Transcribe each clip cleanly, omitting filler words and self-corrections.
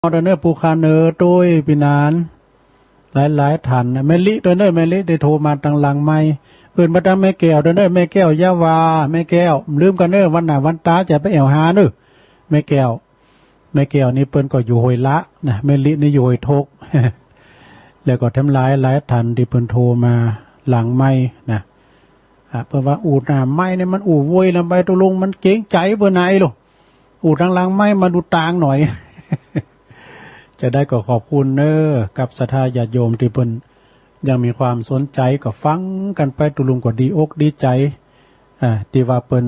เดนเนอร์ปูคาเนอร์โดยปีนานหลายท่านแม่ลิเดนเนอร์แม่ลิได้โทรมาตั้งหลังไม่อื่นมาตั้งแม่แก้วเดนเนอร์แม่แก้วยาวาแม่แก้วลืมกันเนอร์วันหน้าวันตาจะไปแอวหาเนอแม่แก้วนี่เปิ้นก็อยู่หอยละนะแม่ลินี่อยู่หอยทก แล้วก็ทำหลายท่านที่เปิ้นโทรมาหลังไม่นะเปิ้นว่าอูดหน้าไม่เนี่ยมันอู่โวยลำไปตุลุงมันเก่งใจเปิ้นไหนลูกอูดทางหลังไม่มาดูตางหน่อย จะได้ก็ขอบคุณเนอกับศรัทธาญาติโยมที่เพิ่นยังมีความสนใจก็ฟังกันไปตุลุงก็ดีอกดีใจที่ว่าเปิ้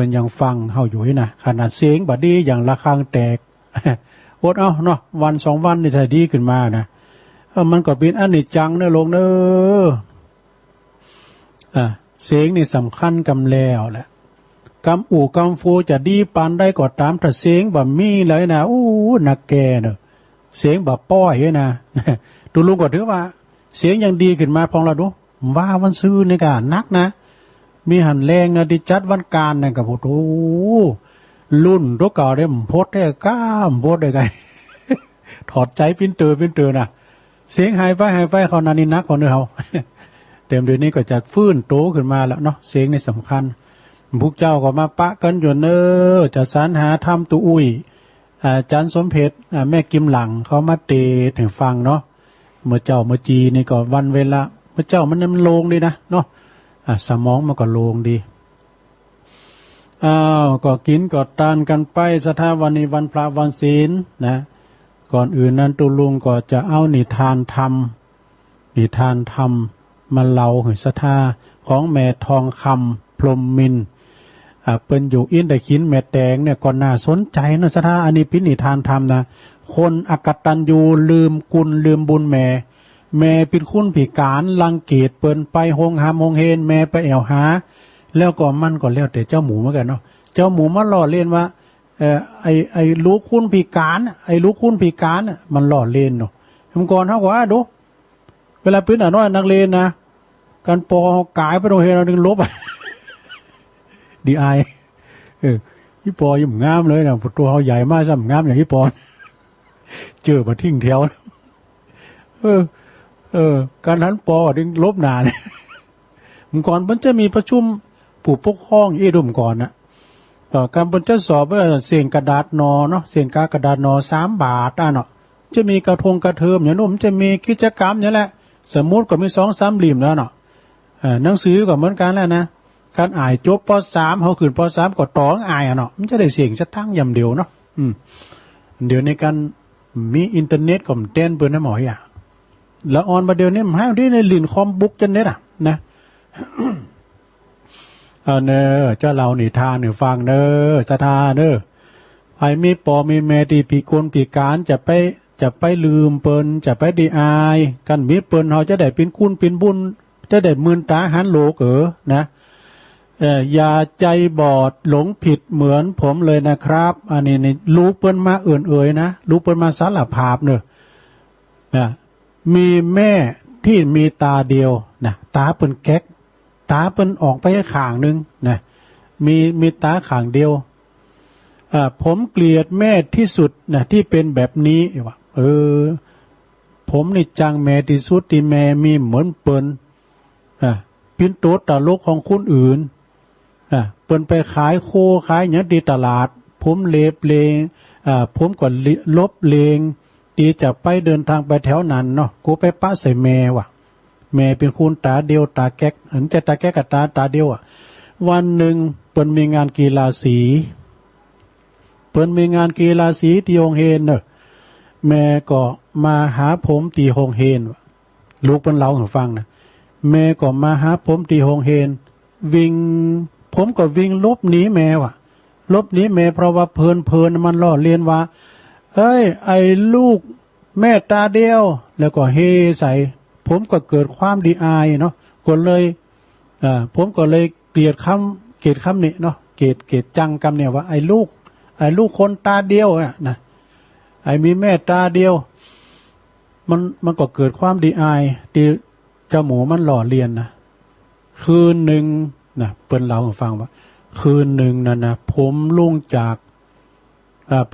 นยังฟังเฮาอยู่นะขนาดเสียงบ่ดีอย่างระฆังแตก อดเอาเนาะวัน2วันนี่ถ้าดีขึ้นมานะมันก็เป็นอนิจจังเนอลงเนอเสียงนี่สำคัญกำแล้วแหละกำอู่กำฟูจะดีปานได้ก็ตามถ้าเสียงบ่มีเลยนะอู้นักแก่เนอะเสียงบ่ป้อยนะ ดูลุงก็ถือว่าเสียงยังดีขึ้นมาพองเราดูว่าวันซื้อนี่ก็นักนะมีหันแรงนะดิจัดวันการนะกับโอ้รุ่นตัวเก่าได้ผมโพสได้ก้ามโพสได้ไง ถอดใจปิ้นเตือนะเสียงหายไปเขานานี่นักพอเนื้อเขา เต็มเดือนนี้ก็จะฟื้นโตขึ้นมาแล้วเนาะเสียงนี่สำคัญพวกเจ้าก็มาปะกันอยู่เนอจะสรรหาทำตุอุ้ยอาจารย์สมเพชรแม่กิมหลังเขามาเตะให้ฟังเนาะเมื่อเจ้าเมื่อจีนี่ก็วันเวลาเมื่อเจ้ามันโลงดีนะเนาะสมองมันก็โลงดีก็กินก็ทานกันไปสถาวันนี้วันพระวันศีลนะก่อนอื่นนั้นตุลุงก็จะเอานิทานธรรมมาเล่าให้ศรัทธาของแม่ทองคำพรหมมินทร์เป็นอยู่อินได้ขินแม่แตงเนี่ยก็น่าสนใจนะศรัทธาอันนี้พินิทานธรรมนะคนอกตัญญูลืมกุลลืมบุญแม่เป็นคุณพิการลังเกียจเปิ้นไปหงหามหงเฮนแม่ไปแอวหาแล้วก็มันก็แล้วแต่เจ้าหมูเหมือนกันเนาะเจ้าหมูมาล่อเล่นว่าไอ้ลูกคุณพิการมันล่อเล่นเนาะผมก่อนเฮาก็ดูเวลาเป็นน้อยนักเรียนนะการปอกายไปโรงเรียนเราดึงลบดีไอพี่ปอยิ่งงามเลยนะตัวเขาใหญ่มากซ้ำงามอย่างพี่ปอเจอมาทิ้งแถวการนั้นปอดึงลบนานมันก่อนมันจะมีประชุมผู้ปกครองดุมก่อนนะการบรรจุสอบว่าเสียงกระดาษนอเนาะเสียงกระดาษนอ3 บาทเนาะจะมีกระทงกระเทิมอย่างนู้นจะมีกิจกรรมอย่างแหละสมมุติก็มี2-3 ริมแล้วเนาะหนังสือก็เหมือนกันแล้วนะการอ่านจบป.3เขาขึ้นป.3ก็ต่ออ่านเนาะมันจะได้เสียงจะตั้งยำเดียวเนาะเดี๋ยวในการมีอินเทอร์เน็ตก็เต้นเปิดให้หมอแล้วออนมาเดี๋ยวนี้มันให้ได้ในลินคอมบุ๊กจันเน็ตนะ เนอเจ้าเราหนีทางหนีฟังเนอสถาเนอไอ้มีปอมีแม่ที่ปีกลปีการจะไปลืมเปิ้นจะไปดีอายกันมีเปิ้นเขาจะได้เป็นคุณเป็นบุญจะได้มื่นตาหันโลกนะอย่าใจบอดหลงผิดเหมือนผมเลยนะครับอันนี้นี่รู้เปิ้นมาเอื่นนะรู้เปิ้นมาสารภาพเนอะมีแม่ที่มีตาเดียวนะตาเปิ้นแก๊กตาเปิ้นออกไปข้างนึงนะมีตาข้างเดียวผมเกลียดแม่ที่สุดนะที่เป็นแบบนี้ว่าผมนี่จังแม่ที่สุดที่แม่มีเหมือนเปิ้นปินโตตลกของคนอื่นเปิ้นไปขายโคขายอย่างที่ตลาดผมเลบเลงผมก็ลบเลงตีจะไปเดินทางไปแถวนั้นเนาะกูไปปะใส่แม่ว่ะแม่เป็นคนตาเดียวตาแก๊กเห็นจะตาแก๊กกับตาเดียววันหนึ่งเปิ้นมีงานกีฬาสีที่โรงเรียนเนอะแม่ก็มาหาผมตีโรงเรียนลูกเปิ้นเล่าให้ฟังนะแม่ก็มาหาผมตีโรงเรียนผมก็วิ่งลบหนีแม่ว่ะลบหนีแม่เพราะว่าเพลินมันล่อเลียนว่าไอ้ลูกแม่ตาเดียวแล้วก็เฮใส่ผมก็เกิดความดีอายเนาะก็เลยผมก็เลยเกลียดคำนี้เนาะเกลียดจังคำเนี่ยว่าไอ้ลูกคนตาเดียวนะไอ้มีแม่ตาเดียวมันก็เกิดความดีอายที่เจ้าหมูมันหล่อเลียนนะคืนหนึ่งนะเปิ้นเล่าให้ฟังว่าคืนหนึ่งนะผมลงจาก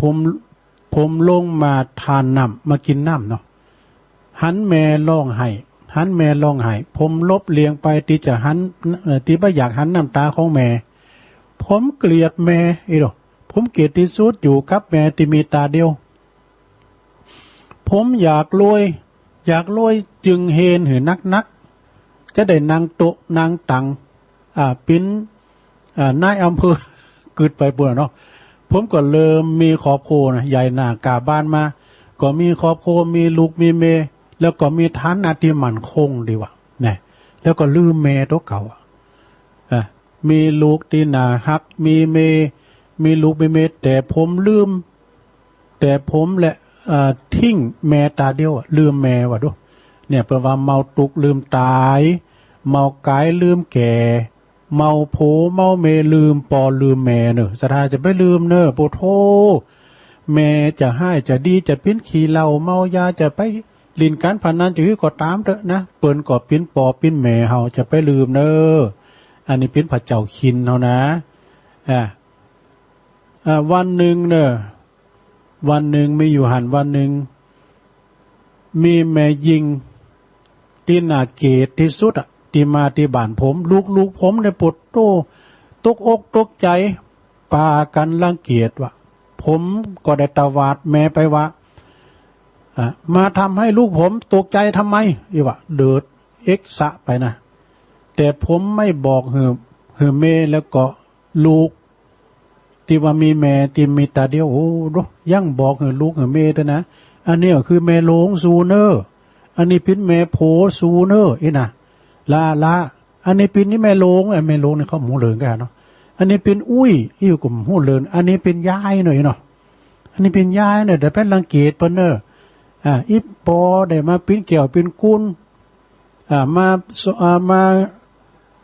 ผม ผมลงมาทานน้ำมากินน้ำเนาะหันแม่ร้องไห้หันแม่ร้องไห้ผมลบเลียงไปที่จะหันที่บ่อยากหันน้ำตาของแม่ผมเกลียดแม่อีหรอผมเกลียดที่สุดอยู่กับแม่ที่มีตาเดียวผมอยากรวยจึงเฮนหือนักจะได้นางโตนางตังปิ้นนายอำเภอเกิดไปปุ่นเนาะผมก็เริ่มมีครอบครัวนะใหญ่หน้ากาบ้านมาก็มีครอบครัวมีลูกมีเมย์แล้วก็มีฐานะที่มั่นคงดีวะเนี่ยแล้วก็ลืมเมย์ตัวเก่ามีลูกที่น่าฮักมีเมย์มีลูกมีเมย์แต่ผมลืมแต่ผมแหละทิ้งแม่ตาเดียวลืมแม่ว่ะดูเนี่ยแปลว่าเมาตุกลืมตายเมากายลืมแก่เมาโผเมาเมลืมปอลืมแม่เนอะสถาจะไปลืมเนอะโปโทแม่จะให้จะดีจะปิ้นขี่เหล้าเมายาจะไปลินการพนันจะคือก็ตามเถอะนะเปิ้นก็ปิ้นปอปิ้นแม่เฮาจะไปลืมเนอะอันนี้ปิ้นพระเจ้าคินเฮานะวันหนึ่งเนอะวันหนึ่งมีอยู่หันวันหนึ่งมีแม่ยิงที่นาเกตที่สุดที่มาที่บ้านผมลูกผมได้ปวดโตตกอกตกใจปากันรังเกียจว่ะผมก็ได้ตวาดแม่ไปว่ามาทำให้ลูกผมตกใจทำไมอีวะเดือดเอ็กซะไปนะแต่ผมไม่บอกเหือเมแล้วก็ลูกที่ว่ามีแม่ที่มีตาเดียวโอ้โหยังบอกเหือลูกเหือเมด้วยนะอันนี้ก็คือแม่หลงซูเนอร์อันนี้พินแม่โพซูเนอร์นะลาอันนี้เป็นนี่แม่ลงแม่ลงนี่เขาหมูเหลืองกันเนาะอันนี้เป็นอุ้ยอิ่วกลุ่มหูเหลืองอันนี้เป็นย้ายหน่อยเนาะอันนี้เป็นย้ายเนี่ยแต่เป็นรังเกียจเปิ้นเนออีปอได้มาเป็นเกี่ยวเป็นกุ้นมา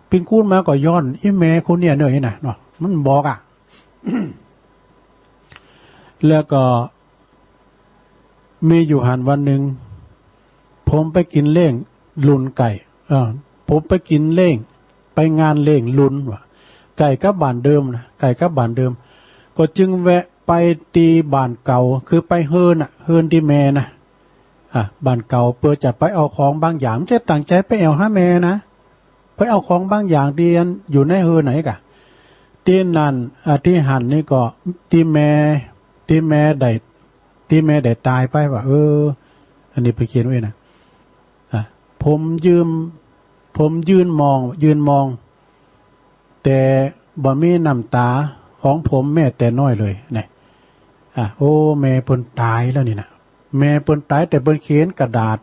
เป็นกุ้นมาก็ย้อนอีแม่คนเนี่ยเนอะนะเนาะมันบอก แล้วก็มีอยู่หันวันหนึ่งผมไปกินเล้งลุนไก่ผมไปกินเล้งไปงานเล้งลุนว่ะไก่กับบ้านเดิมนะไก่กับบ้านเดิมก็จึงแวะไปตีบ้านเก่าคือไปเฮินที่แม่นะบ้านเก่าเพื่อจะไปเอาของบางอย่างจะตั้งใจไปเอาหาแม่นะไปเอาของบางอย่างที่อยู่ในเฮินไหนกะที่นั่นที่หันนี่ก็ที่แม่ได้ตายไปว่ะอันนี้ไปเขียนไว้นะผมยืนมองแต่บ่มีน้ำตาของผมแม่แต่น้อยเลยเนี่ยโอ้แม่เปิ้นตายแล้วนี่นะแม่เปิ้นตายแต่เปิ้นเขียนกระดาษ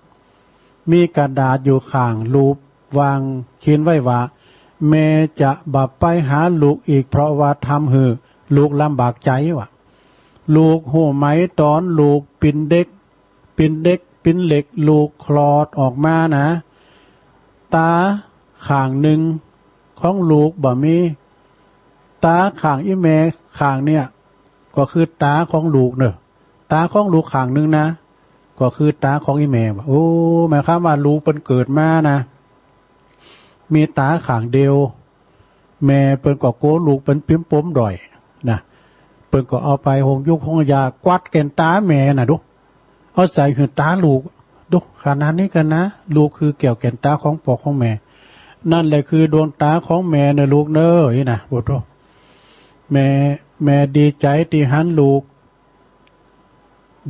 มีกระดาษอยู่ข้างรูปวางเขียนไว้ว่าแม่จะบับไปหาลูกอีกเพราะว่าทำหือลูกลำบากใจว่ะลูกหัวไหมตอนลูกปิ่นเหล็กลูกคลอดออกมานะตาข้างหนึ่งของลูกบ่มีตาข้างอีแม่ข้างเนี่ยก็คือตาของลูกเนอะตาของลูกข้างหนึ่งนะก็คือตาของอีแม่ว่ะโอ้หมายความว่าลูกเป็นเกิดมานะมีตาข้างเดียวแม่เป็นก็โกลูกเป็นปิ้มป้มด่อยนะเป็นก็เอาไปหงยุกหงยากวัดแก่นตาแม่น่ะดูเอาใส่คือตาลูกดูขนาดนี้กันนะลูกคือเกี่ยวแก่นตาของปอกของแม่นั่นแหละคือดวงตาของแม่เนอะลูกเนอะนี่นะบุตรแม่ดีใจที่หันลูก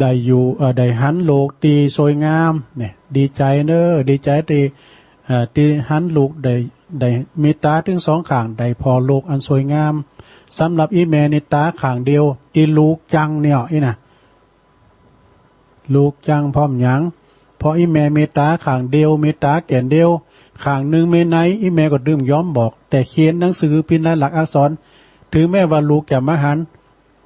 ได้อยู่ได้หันลูกตีสวยงามเนี่ยดีใจเนอะดีใจที่หันลูกได้มีตาถึงสองข้างได้พอลูกอันสวยงามสำหรับอีแม่ในตาข้างเดียวที่ลูกจังเนี่ยนี่นะลูกจังพร้อมหยังพออีแม่เมตตาข้างเดียวเมตตาแก่นเดียวข้างหนึ่งเมไหนอีแม่ก็ดื่มย้อมบอกแต่เขียนหนังสือเป็นลายหลักอักษรถึงแม้ว่าลูกจะมาหัน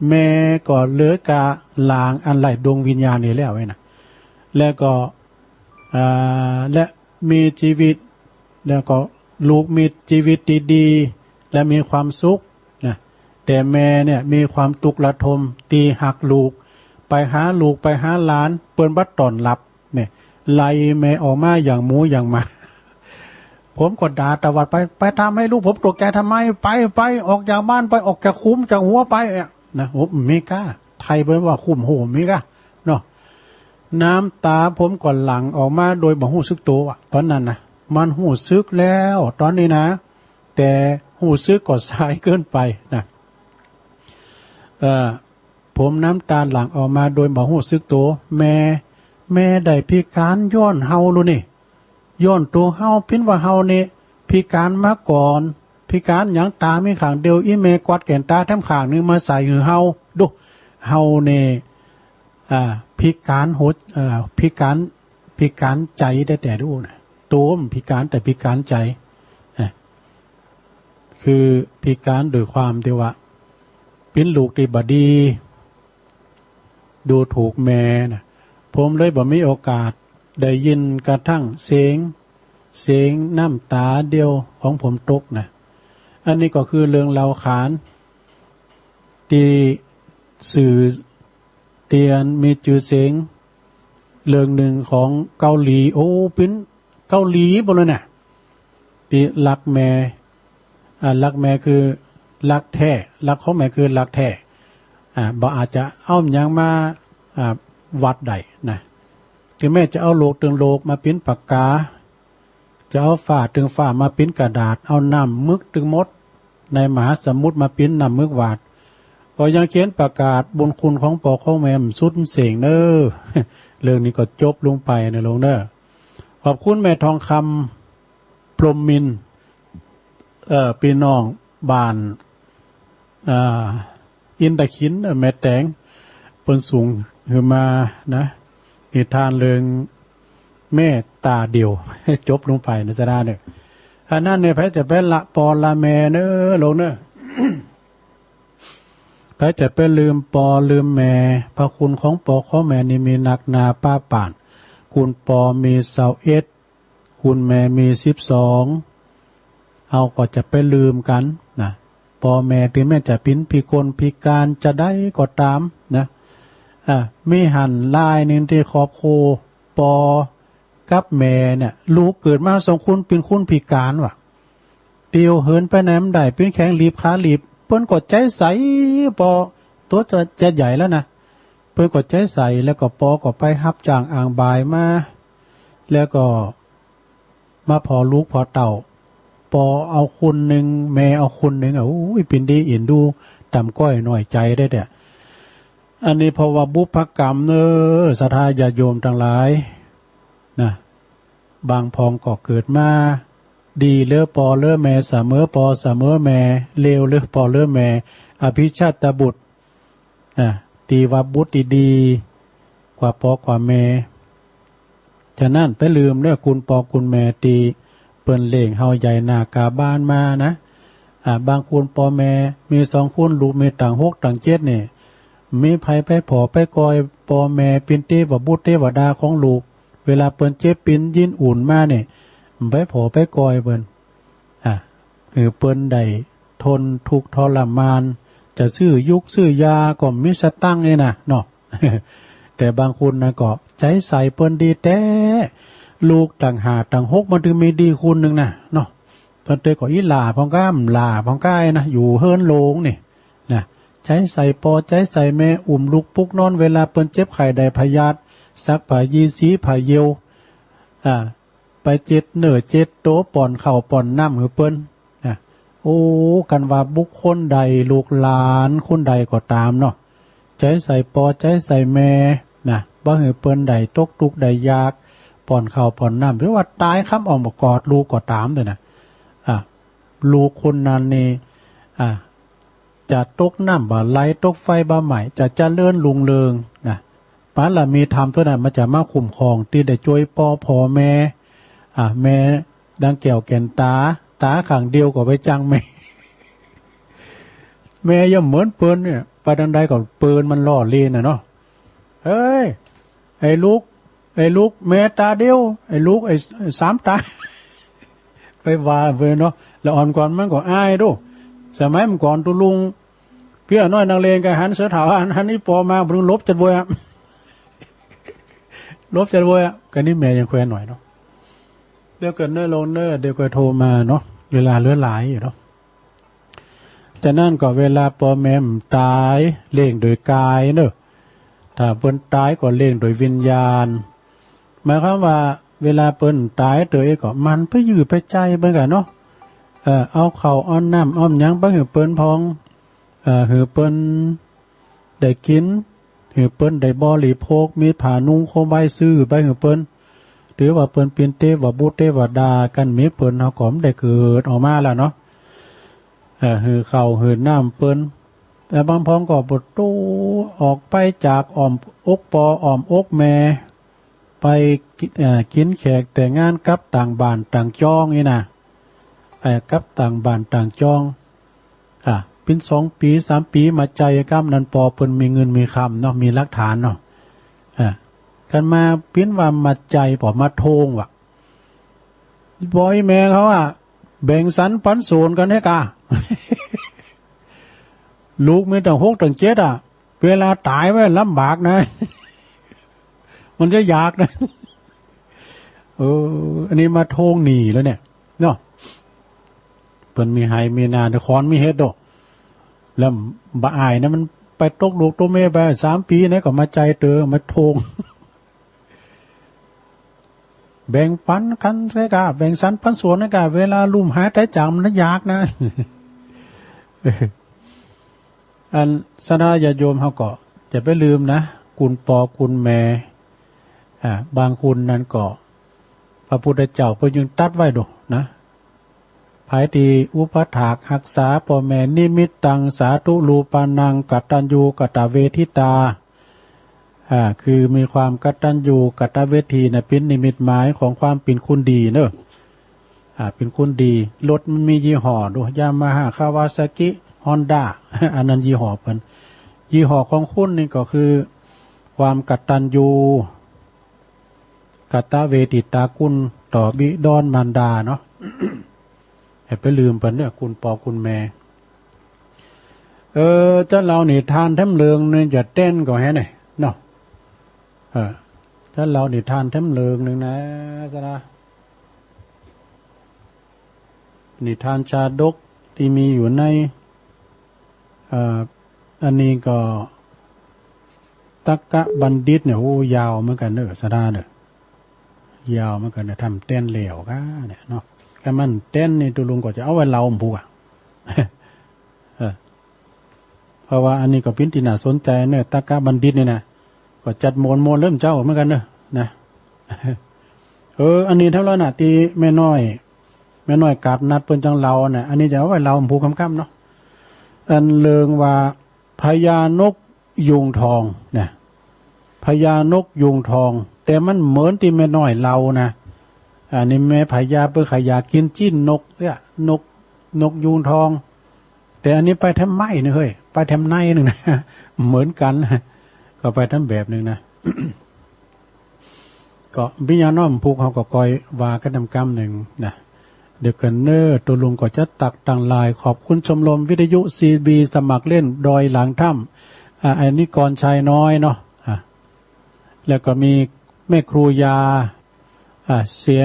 แม่ก็เลือกาลางอันไหลดวงวิญญาณนี่แล้วไว้นะแล้วก็และมีชีวิตแล้วก็ลูกมีชีวิตดีๆและมีความสุขนะแต่แม่เนี่ยมีความตุกระทมตีหักลูกไปหาลูกไปหาหลานเปิ้นบัดตอนหลับเนี่ยไล่แม่ออกมาอย่างหมูอย่างหมาผมก็ด่าตะวัดไปทำให้ลูกผมตกใจทำไมไปออกจากบ้านไปออกจากคุ้มจากหัวไปนะผมไม่กล้าไทยไปว่าคุ้มโหไม่กล้า น้ำตาผมก่อนหลังออกมาโดยบ่หู้สึกตัวอะตอนนั้นนะมันหู้สึกแล้วตอนนี้นะแต่หู้สึกก็สายเกินไปนะผมน้ำตาหลังออกมาโดยบ่หู้สึกตัวแม่ได้พิการย้อนเฮาลูนี่ย้อนตัวเฮาพินว่าเฮานี่พิการมาก่อนพิการหยังตามีข้างเดียวอีเมกวัดแก่นตาทั้งข้างนึงมาใส่หือเฮาดูเฮานี่พิการหดพิการใจได้แต่ดูนะตัวมันพิการแต่พิการใจคือพิการโดยความที่ว่าเป็นลูกที่บดีดูถูกแม่นะผมเลยบ่มีโอกาสได้ยินกระทั่งเสียงน้ำตาเดียวของผมตกนะอันนี้ก็คือเรื่องเล่าขานที่สื่อเตียนมีชื่อเสียงเรื่องหนึ่งของเกาหลีโอ้เป็นเกาหลีบ่เลยนะที่รักแม่รักแม่คือรักแท้รักของแม่คือรักแท้บ่อาจจะเอาอย่างมาวัดใดนะถึงแม้จะเอาโลกตึงโลกมาปิ้นปากกาจะเอาฝ่าตึงฝ่ามาปิ้นกระดาษเอาน้ำมึกตึงมดในมหาสมุทรมาปิ้นน้ำมึกวาดก็ยังเขียนประกาศบุญคุณของพ่อของแม่สุดเสียงเน้อ เรื่องนี้ก็จบลงไปนะลงเน้อขอบคุณแม่ทองคำพรหมมินพี่น้องบ้านอินตะขินแม่แตงปนสูงคือมานะนิทานเรื่องแม่ตาเดียว จบลงไปนะจ๊ะเนี่ยอันนั้นเนี่ยแพ้จะเป็นละปอละแม่เน้อลงเน้อ แพ้จะเป็นลืมปอลืมแม่พระคุณของปอของแม่นี่มีนักนาป้าป่านคุณปอมี21คุณแม่มี12เอาก็จะไปลืมกันนะปอแม่ถึงแม่จะปิ้นพิกลพิการจะได้ก็ตามนะมีหันลายนึงที่ครอบครัวปอกับแม่เนี่ยลูกเกิดมา2คนเป็นคนพิการว่ะเตียวเหินไปไหนมันได้เป็นแข็งรีบขารีบเปิ้นกดใจใสปอตัวจะใหญ่แล้วนะเปิ้นกดใจใสแล้วก็ปอก็ไปรับจ้างอ่างบายมาแล้วก็มาพอลูกพอเต่าปอเอาคนหนึ่งแม่เอาคนหนึ่งโอ้ยเป็นดีอินดูต่ำก้อยหน่อยใจได้เด้ออันนี้เพราะว่าบุพกรรมเนอศรัทธาญาติโยมทั้งหลายนะบางพองก็เกิดมาดีเลือปอเลือแม่เสมอปอเสมอแม่เลวเลือปอเลือแม่อภิชาตบุตรตีว่าบุตรดีกว่าปอกว่าแม่ฉะนั้นไปลืมเนื้อคุณปอคุณแม่ตีเปิ้นเล่งเฮาใหญ่หน้ากาบ้านมานะบางคุณปอแม่มี2คุณลูกมีต่าง6ต่าง7นี่มีภัยไปผอไปกอยปอแม่เป็นเทวบุตรเทวดาของลูกเวลาเปิ้นเจ็บปินยินอุ่นมาเนี่ยไปผอไปกอยเปิ้นคือเปิ้นได้ทนทุกข์ทรมานจะซื้อยุกซื้อยาก็มีสตังค์นี่นะเนาะ แต่บางคนนะก็ใจใส่เปิ้นดีแต่ลูกต่าง5ต่าง6มันถึงมีดีคุณนึงนะเนาะเพิ่นเตยก็อีหลาพองก้ามหลาพองก้ายนะอยู่เฮิรนโลงนี่นะใจใส่ปอใจใส่แม่อุ้มลูกปุกนอนเวลาเปิ้นเจ็บไข้ได้พยาธิซักผ้ายีสีผ้าเยวไปเจ็ดเนื้อเจ็ดโตป่อนเข่าป่อนน้ำหือเปิ้นโอ้กันว่าบุคคลใดลูกหลานคนใดก็ตามเนาะใจใส่ปอใจใส่แม่นะบ่หือเปิ้นใดตกทุกข์ใดยากป่อนเข่าป่อนน้ำหรือว่าตายค้ำออกมากอดลูกก็ตามเลยนะลูกคนนั้นนี่จะตกน้ำบ่ไหลตกไฟบ่ใหม่จะเจริญรุ่งเรืองนะปานละมีธรรมตัวนั้นมันจะมาคุ้มครองที่ได้ช่วยพ่อแม่แม่ดังแก้วแก่นตาข้างเดียวก็ไปจังแม่ แม่ย่อมเหมือนปืนเนี่ยไปดังใดก่อนปืนมันล่อเลียนเนาะเฮ้ยไอ้ลูกแม่ตาเดียวไอ้ลูกไอ้3 ตา ไปว่าเว้ยเนาะแล้วอ่อนก่อนมันก็อายดูสมัยมันก่อนตุลุงเพี่อน้อยนางเลงกับหันเสือถาวหันนี่ปอมาบึงลบจัดเว้ยลบจัดเว้ยกันนี่แม่ยังแควนหน่อยเนาะเดี๋ยวเกิดเนอร์ลงเนอร์เดี๋ยวก็โทรมาเนาะเวลาเหลือหลายอยู่เนาะจากนั้นก็เวลาปอแม่มตายเล่งโดยกายเนอะ ถ้าเปิ้นตายก็เลี้ยงโดยวิญญาณหมายความว่าเวลาเปิ้นตายตัวเองก็มันไปยื้อไปใจเบิ่งกันเนาะเอาข้าวเอาน้ำเอาหยังไปให้เปิ้นพองให้เปิ้นได้กินให้เปิ้นได้บริโภคมีผ้านุ่งห่มใบซื้อไปให้เปิ้นหรือว่าเปิ้นเป็นเทวบุตรเทวดากันมีเปิ้นเฮาก็ได้เกิดออกมาแล้วเนาะให้ข้าวให้น้ำเปิ้นแต่บางพองก็บ่ตู้ออกไปจากอ้อมอกปออ้อมอกแม่ไปกินแขกแต่งงานกับต่างบ้านต่างจ้องนี่นะกับต่างบ้านต่างจ้องเป็น2 ปี 3 ปีมาใจกรรมนั้นปอเปิ้นมีเงินมีคำเนาะมีหลักฐานเนาะกันมาปิ้นว่ามาใจปอมาโทงว่ะบอยแม่เขาแบ่งสรรปันส่วนกันให้กา ลูกมีตั้ง6 ตั้ง 7เวลาตายไว้ลำบากนะ มันจะยากนะอันนี้มาโทงหนีแล้วเนี่ยเนาะเปิ้นมีไห้มีนาคอนมีเฮ็ดดอกแล้วบ่อายนะมันไปตกลูกตัวแม่ไป3 ปีนะก็มาใจเตอมาโทง แบ่งปันกันใช่กะแบ่งสรรปันส่วนนะกะเวลาลุ่มหายแต่จากมันยากนะ อันสนาญาโยมเขาก็จะไปลืมนะคุณปอคุณแม่บางคุณนั้นก็พระพุทธเจ้าเพิ่นยังตัดไว้ดูนะภายที่อุปถากรักษาพ่อแม่นิมิตตังสาธุรูปานังกตัญญูกตเวทิตาคือมีความกตัญญูกตเวทีนะเป็นนิมิตหมายของความเป็นคุณดีเนอะเป็นคุณดีรถมันมียี่ห้อดูยามาฮ่าคาวาซากิฮอนด้าอันนั้นยี่ห้อเพิ่นยี่ห้อของคุณนี่ก็คือความกตัญญูกตเวทิตาคุณต่อบิดอนมารดาเนาะ อย่าไปลืมเพิ่นเนี่ยคุณปอคุณแม่เจ้าเรานี่ทานแท้มเลืองเนี่ยอย่าเต้นก็แฮะเนี่ยเนาะเจ้าเรานี่ทานแท้มเลืองนึงนะซะนะนิทานชาดกที่มีอยู่ในอันนี้ก็ตักกะบัณฑิตเนี่ยโอ้ยาวเหมือนกันเนอะสะดาเนอะยาวเหมือนกันเนี่ยทำเต้นเหลวก็เนี่ยเนาะแค่มันเต้นนี่ตุลุงก็จะเอาไว้เล่าผูกเพราะว่าอันนี้ก็เป็นที่น่าสนใจเนี่ยตักกะบัณฑิตเนี่ยนะก็จัดโมนเริ่มเจ้าเหมือนกันเนอะนะอันนี้เท่านั้นน่ะที่แม่น้อยกาบนัดเปิ้นจังเราเนี่ยอันนี้จะเอาไว้เล่าผูกคำๆเนาะอันเลิงว่าพญานกยุงทองเนี่ยพญานกยุงทองแต่มันเหมือนที่แม่น้อยเรานะอันนี้แม่พญาเปิ้นขยากินจิ้นนกเนี่ยนกยุงทองแต่อันนี้ไปทำไม้นี่เฮ้ยไปทำไนนึงนะเหมือนกันก็ไปทำแบบนึงนะ ก็บิญญาณน้อมผูกเขาก็คอยว่ากันกรรมหนึ่งนะเดี๋ยวกันเนอร์ตัวลุงก็จะตักต่างลายขอบคุณชมรมวิทยุซีบีสมัครเล่นดอยหลังถ้ำอันนี้กรชัยน้อยเนาะแล้วก็มีแม่ครูยาเสีย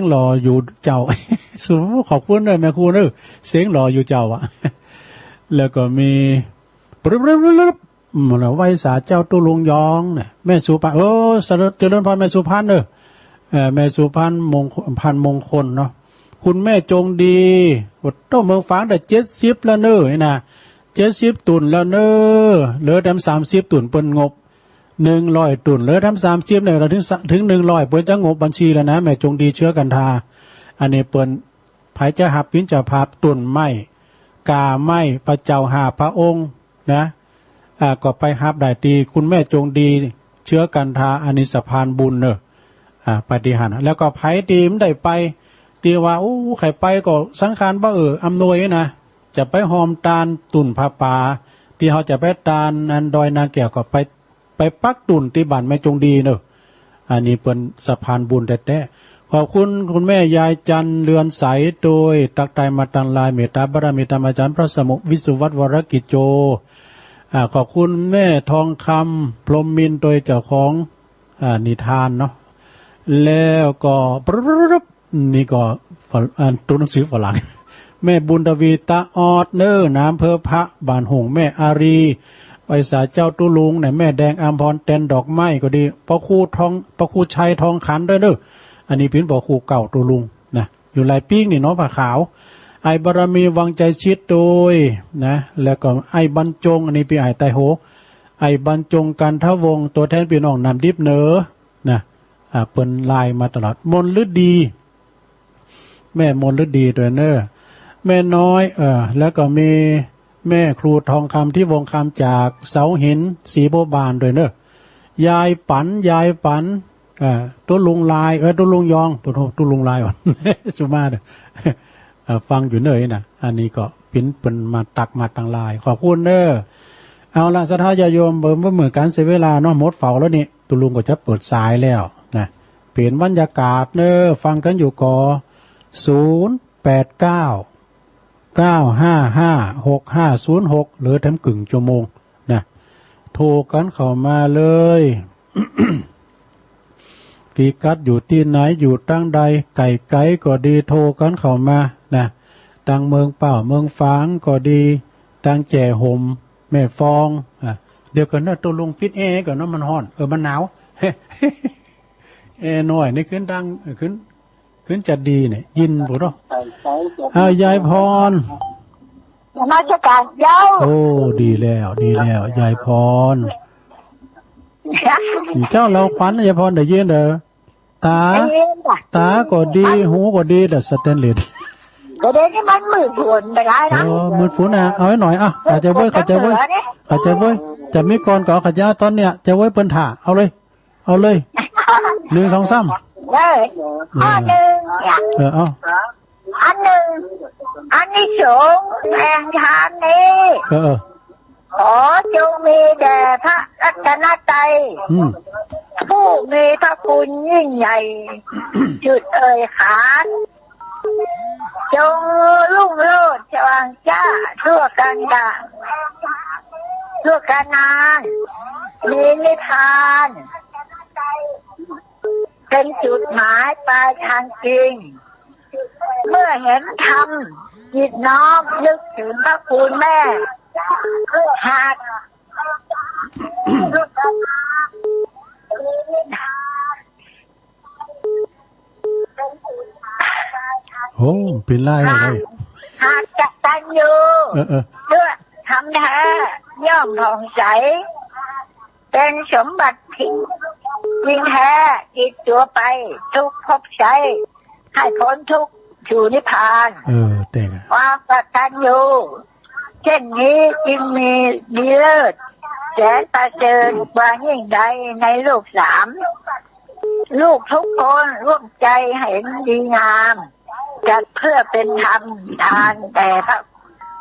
งหล่ออยู่เจ้า สุดขอบคุณเลยแม่ครูเนอะเสียงหล่ออยู่เจ้าแล้วก็มีไว้สาเจ้าตุลุงยองเนี่ยแม่สุพรรณเจริญพรแม่สุพรรณเนอะแม่สุพรรณพันมงคลเนาะคุณแม่จงดีวัดต้นเมืองฝางได้70แล้วเนอะนะ70 ตุนแล้วเนอะเหลือทำ30 ตุนเปิ้นงบ100 ตุนเหลือทำ30เนี่ยเราถึง100เปิ้นจะงบบัญชีแล้วนะแม่จงดีเชื้อกันทาอันนี้เปิ้นไผจะหับปิ้นจะภาพตุนไม้กาไม้พระเจ้าหาพระองค์นะก็ไปหับได้ตีคุณแม่จงดีเชื้อกันทาอันนี้สะพานบุญเนอะปฏิหารแล้วก็ไผตีมได้ไปตีว่าใครไปก็สังขารบ่อำนวยนะจะไปหอมตาลตุ่นผาป่าที่เขาจะไปตาลนันดอยนาแก้วก็ไปปักตุ่นที่บ้านแม่จงดีเนอะอันนี้เป็นสะพานบุญแท้ๆขอบคุณแม่ยายจันเรือนใสโดยตักไตมาตังลายเมตตาบารมีธรรมอาจารย์พระสมุวิสุวัตวรกิจโจขอบคุณแม่ทองคำพรหมมินโดยเจ้าของนิทานเนาะแล้วก็นี่ก็ตัวหนังสือฝรั่งแม่บุญทวีตาออดเนอร์น้ำเพอพระบานหงแม่อารี ไปสาเจ้าตุลุงเนี่ยแม่แดงอัมพรเต็นดอกไม้ก็ดีพระครูชัยทองขันด้วยเด้ออันนี้เป็นพ่อครูเก่าตุลุงนะอยู่หลายปีนี่เนาะผ้าขาวไอ้บารมีวังใจชิดโดยนะแล้วก็ไอ้บรรจงอันนี้เป็นไอ้ไตโหไอ้บรรจงกันทวงตัวแทนพี่น้องนำดิบเนอนะเปิ้นลายมาตลอดมนฤดีแม่มนฤดีตัวเนอแม่น้อยแล้วก็มีแม่ครูทองคำที่วงคำจากเสาหินสีโบบานด้วยเนอะยายปันตัวลุงลายตัวลุงยองตัวลุงลายก่อน สุมาเด้อฟังอยู่เนยนะอันนี้ก็เป็นมาตักมาตังลายขอบคุณเนอะเอาละสัทธาญาโยมเบิ่มเหมือนกันเสียเวลาเนาะหมดเฝ้าแล้วนี่ตัวลุงก็จะเปิดสายแล้วนะเปลี่ยนบรรยากาศเนอะฟังกันอยู่ก่อ089 955 6506หรือทั้งกึ่งชั่วโมงนะโทรกันเข้ามาเลย ปีกัดอยู่ที่ไหนอยู่ตั้งใดไก่ไก่ก็ดีโทรกันเข้ามานะตั้งเมืองเป่าเมืองฟางก็ดีตั้งแจ่ห่มแม่ฟองเดี๋ยวกันเนอะตัวลุงปิดแอร์ก่อนเนาะมันร้อนมันหนาว แอร์หน่อยนี่ขึ้นจะดีเนี่ยยินปุ๊ดเนาะยายพรมาจะการเย้าโอ้ดีแล้วยายพรเจ้าเราขวัญยายพรได้ยินเด้อตาก็ดีหูก็ดีแต่สแตนเลสก็เดี๋ยวนี้มันมืดฝนไปได้นะมืดฝนเอาให้หน่อยอาจจะเว้ยจะมีก่อนก็ขยะตอนเนี้ยจะเว้ยเปิ้นถ่าเอาเลย1 2 3เลยอันหนึ่งเอาอันหนึ่งอันนี้สูงแห่งทานนี้ขอจงมีแด่พระรัตนตรัยผู้มีพระคุณยิ่งใหญ่จุดขานจงรุ่งโรจน์สว่างจ้าทั่วกันดารทั่วกันนานมีนิพพานเป็นจุดหมายปลายทางจริงเมื่อเห็นธรรมจิตน้อมนึกถึงพระคุณแม่หากโอ้เป็นไรเลยหากจะตันอยู่ด้วยทำแท้ย่อมผ่องใสเป็นสมบัติทิ้งยิ่งแท้ติดตัวไปทุกภพใช้ให้พ้นทุกสู่นิพพานแต่ความกตัญญูเช่นนี้จึงมีเลิศแสนประเสริฐกว่ายิ่งใดในโลก3ลูกทุกคนร่วมใจเห็นดีงามจัดเพื่อเป็นธรรมทานแต่พระ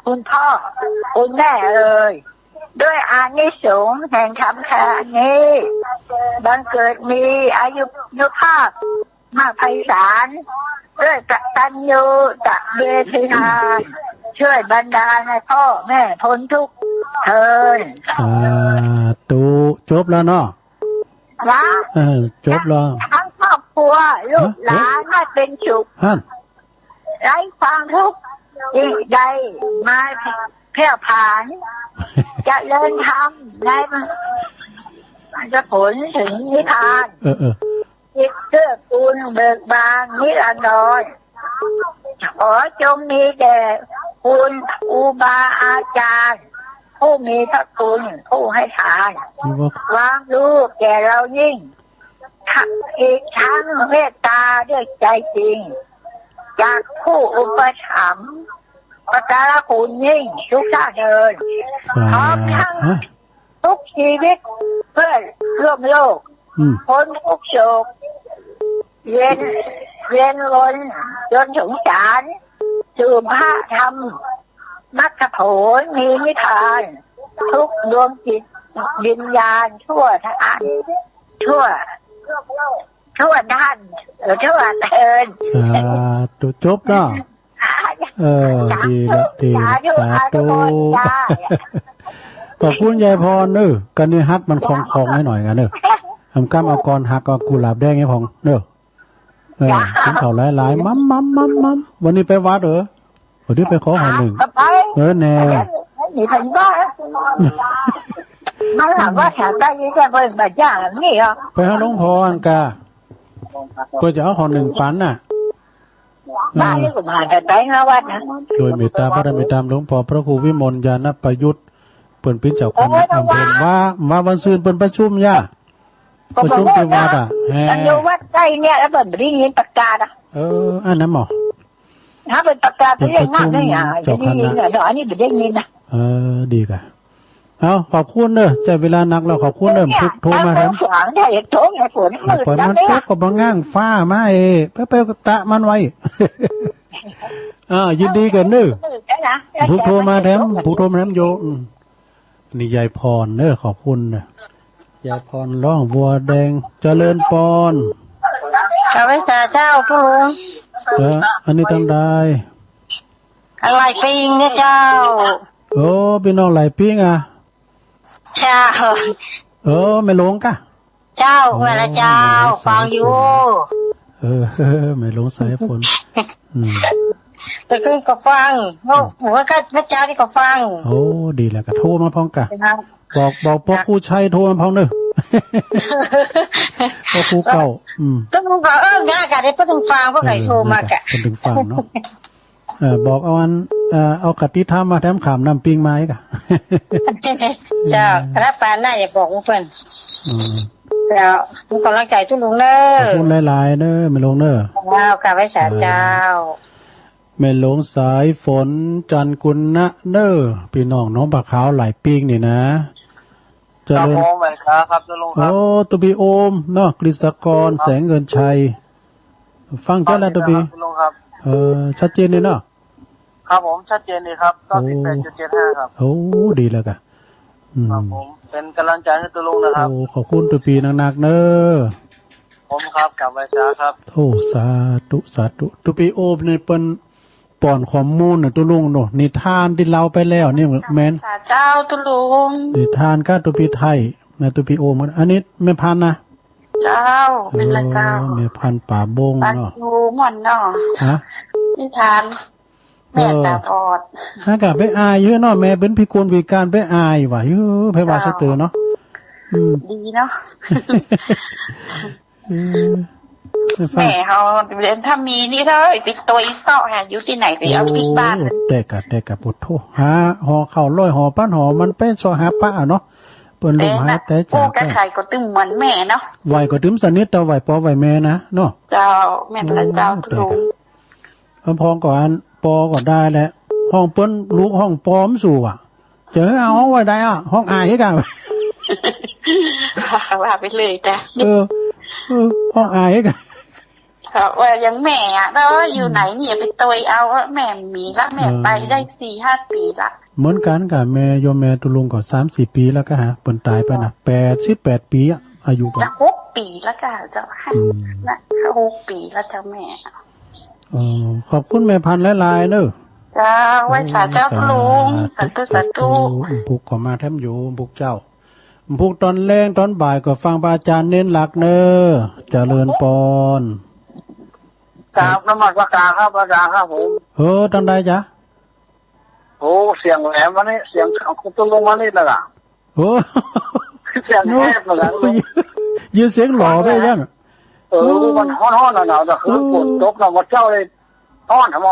คุณพ่อคุณแม่ด้วยอานิสงส์แห่งธรรมแท้นี้บังเกิดมีอายุภาพมากไพศาลด้วยกตัญญูตเวทีนาช่วยบรรดาให้พ่อแม่พ้นทุกข์เถิดตูจบแล้วเนาะจบแล้วทั้งครอบครัวลูกหลานให้เป็นสุขไร้ความทุกข์ยิ่งใดมาเพี้ยผ่านจะเลินทำในมันจะผลถึงนิพพานจิตเกื้อกูลเบิกบานนิรันดรขอจงมีแด่คุณครูบาอาจารย์ผู้มีพระคุณผู้ให้ทานวางรู้แก่เรายิ่งอีกทั้งเมตตาด้วยใจจริงจากผู้อุปถัมภ์ประการคุณยิ่งทุกชาติเดินพร้อมทั้งทุกชีวิตเพื่อร่วมโลกพ้นทุกโศกเวียนวนจนถึงศาลสู่พระธรรมมรรคผลมีนิพพานทุกดวงจิตวิญญาณทั่วทางทั่วด้านทั่วเทินตัวจบเนาะดีละสาธุขอบคุณยายพรเนอะกันนี่ฮักมันคลองให้หน่อยกันเนอะทำก้ามเอากรหักเอากุหลาบแดงให้พองเนอะกินข้าวหลายมัมวันนี้ไปวัดวันนี้ไปขอหอยหนึ่งแน่ มาถามว่าแถวใต้ยี่แค่เปิดแบบอย่างนี้เหรอไปหาหลวงพ่ออันกาเพื่อจะเอาของ1 ปันน่ะบ้านนี้ก็ผ่านแต่ไปหาวัดนะโดยเมตตาพระเมตตาหลวงพ่อพระครูวิมลญาณประยุทธ์เปิ่นเป็นเจ้าคณะอำเภอว่าวันซื่นเปิ่นประชุมย่าประชุมที่วัดแฮ่อยู่วัดใกล้เนี่ยแล้วเปิดได้ยินประกาศอันนั้นหมอถ้าเป็นประกาศจะเรียกมากได้ยังเจ้าคณะเดี๋ยวอันนี้เป็นได้ยินนะดีกันเอาขอบคุณเนอะใจเวลานักเราขอบคุณเนอะทุกโทรมาแทนโทรไงฝนมืดมันตกกับง่างฟ้ามาไปตะมันไว้ยินดีกันเนอะผู้โทรมาแทนผู้โทรมาแทนโยนี่ยายพรเนอะขอบคุณเนอะยายพรร้องบัวแดงเจริญปอนข้าพเจ้าพระองค์อันนี้ตั้งได้อะไรปิงเนี่ยเจ้าพี่น้องไหลปิ้งเจ้าไม่หลงกะเจ้าเวลาเจ้าฟังอยู่ไม่หลงสายฝนแต่ขึ้นก็ฟังหัวก็พระเจ้าที่ก็ฟังดีแล้วก็โทรมาพ้องกะบอกพ่อครูชัยโทรมาพ้องเนอะพ่อครูเก่าต้องฟังง่ายกันได้ต้องฟังเพราะใครโทรมากะถึงฟังเนาะบอกเอากติธรรมมาแถมขามน้ำปิ้งไม้กะเจ้าพระปานน่าอย่าบอกเพื่อนแล้วมีกำลังใจทุกลุงเนอะขอบคุณหลายๆเนอะไม่ลงเนอะค่ะไว้สาเจ้าไม่ลงสายฝนจันกุลนะเนอะพี่น้องน้องปลาขาวไหลปิ้งนี่นะจะเล่นครับจะลงครับตุบีโอมเนาะกฤษกรแสงเงินชัยฟังกันแล้วตุบีชัดเจนเลยเนาะครับผมชัดเจนเลยครับ98.75ครับดีแล้วกันครับผมเป็นกำลังใจให้ตัวลุงนะครับขอบคุณตุบีหนักๆเนอะผมครับกลับไว้ช้าครับสาธุตุบีโอมในเป็นป่อนข้อมูลน่ะตุลุงเนาะนิทานที่เราไปแล้วนี่แม่นสาเจ้าตุลุงนิทานก็ตุบีไทยนะตุบีโอมอันนี้แม่พันนะเจ้าเป็นละเจ้าแม่พันป่าบงเนาะอยู่ม่อนเนาะนิทานแม่ตาบอดถ้ากะไปอายเยอะเนาะแม่เป็นพิกลพิการไปอายว่ะไปว่าซะเตอเนาะดีเนาะแม่เขาเรียนถ้ามีนี่ถ้าติดตัวอีซ่อหาอยู่ที่ไหนก็เอาปิกบ้านแต่กะปวดโทหาห่อข้าวร้อยห่อปั้นห่อมันไปซอหาป้าเนาะเปิ้นลมหาแต่จ้าก็ใครก็ตึงเหมือนแม่เนาะไหวก็ตึมสนิทแต่ไหวปอไหวแม่นะเนาะเจ้าแม่ละเจ้าทุกพองก่อนปอก็ได้แหละห้องเปิ้นลูกห้องปอมสู่เจอเอาห้องไว้ได้ห้องอายให้กันว่าไปเลยจ้ะห้องอายให้กันว่ายังแม่แล้วอยู่ไหนเนี่ยไปตวยเอาแม่มีละแม่ไปได้ 4-5 ปีละเหมือนกันกับแม่โยมแม่ตุลุงก็ 3-4 ปีแล้วก็ฮะเปิ้นตายไปนะ88 ปีอายุก็6 ปีแล้วจ้ะเจ้าค่ะนะ6 ปีแล้วเจ้าแม่ขอบคุณแม่พันหลายๆเด้อจ้าไว้สาเจ้าตุลุงสาธุปุกก็มาแถมอยู่ปุกเจ้าปุกตอนแรงตอนบ่ายก็ฟังพระอาจารย์เน้นหลักเด้อเจริญปอนกราบนมัสการครับอาจารย์ครับผมตั้งได้จ้ะเสียงแหลมวันนี้เสียงของตัวลงมานี่แหละเสียงแหบเลยยืนเสียงหล่อไปยังมันฮ้อนๆหนาวๆแต่คือฝนตกเราเจ้าเลยฮ้อนทำไม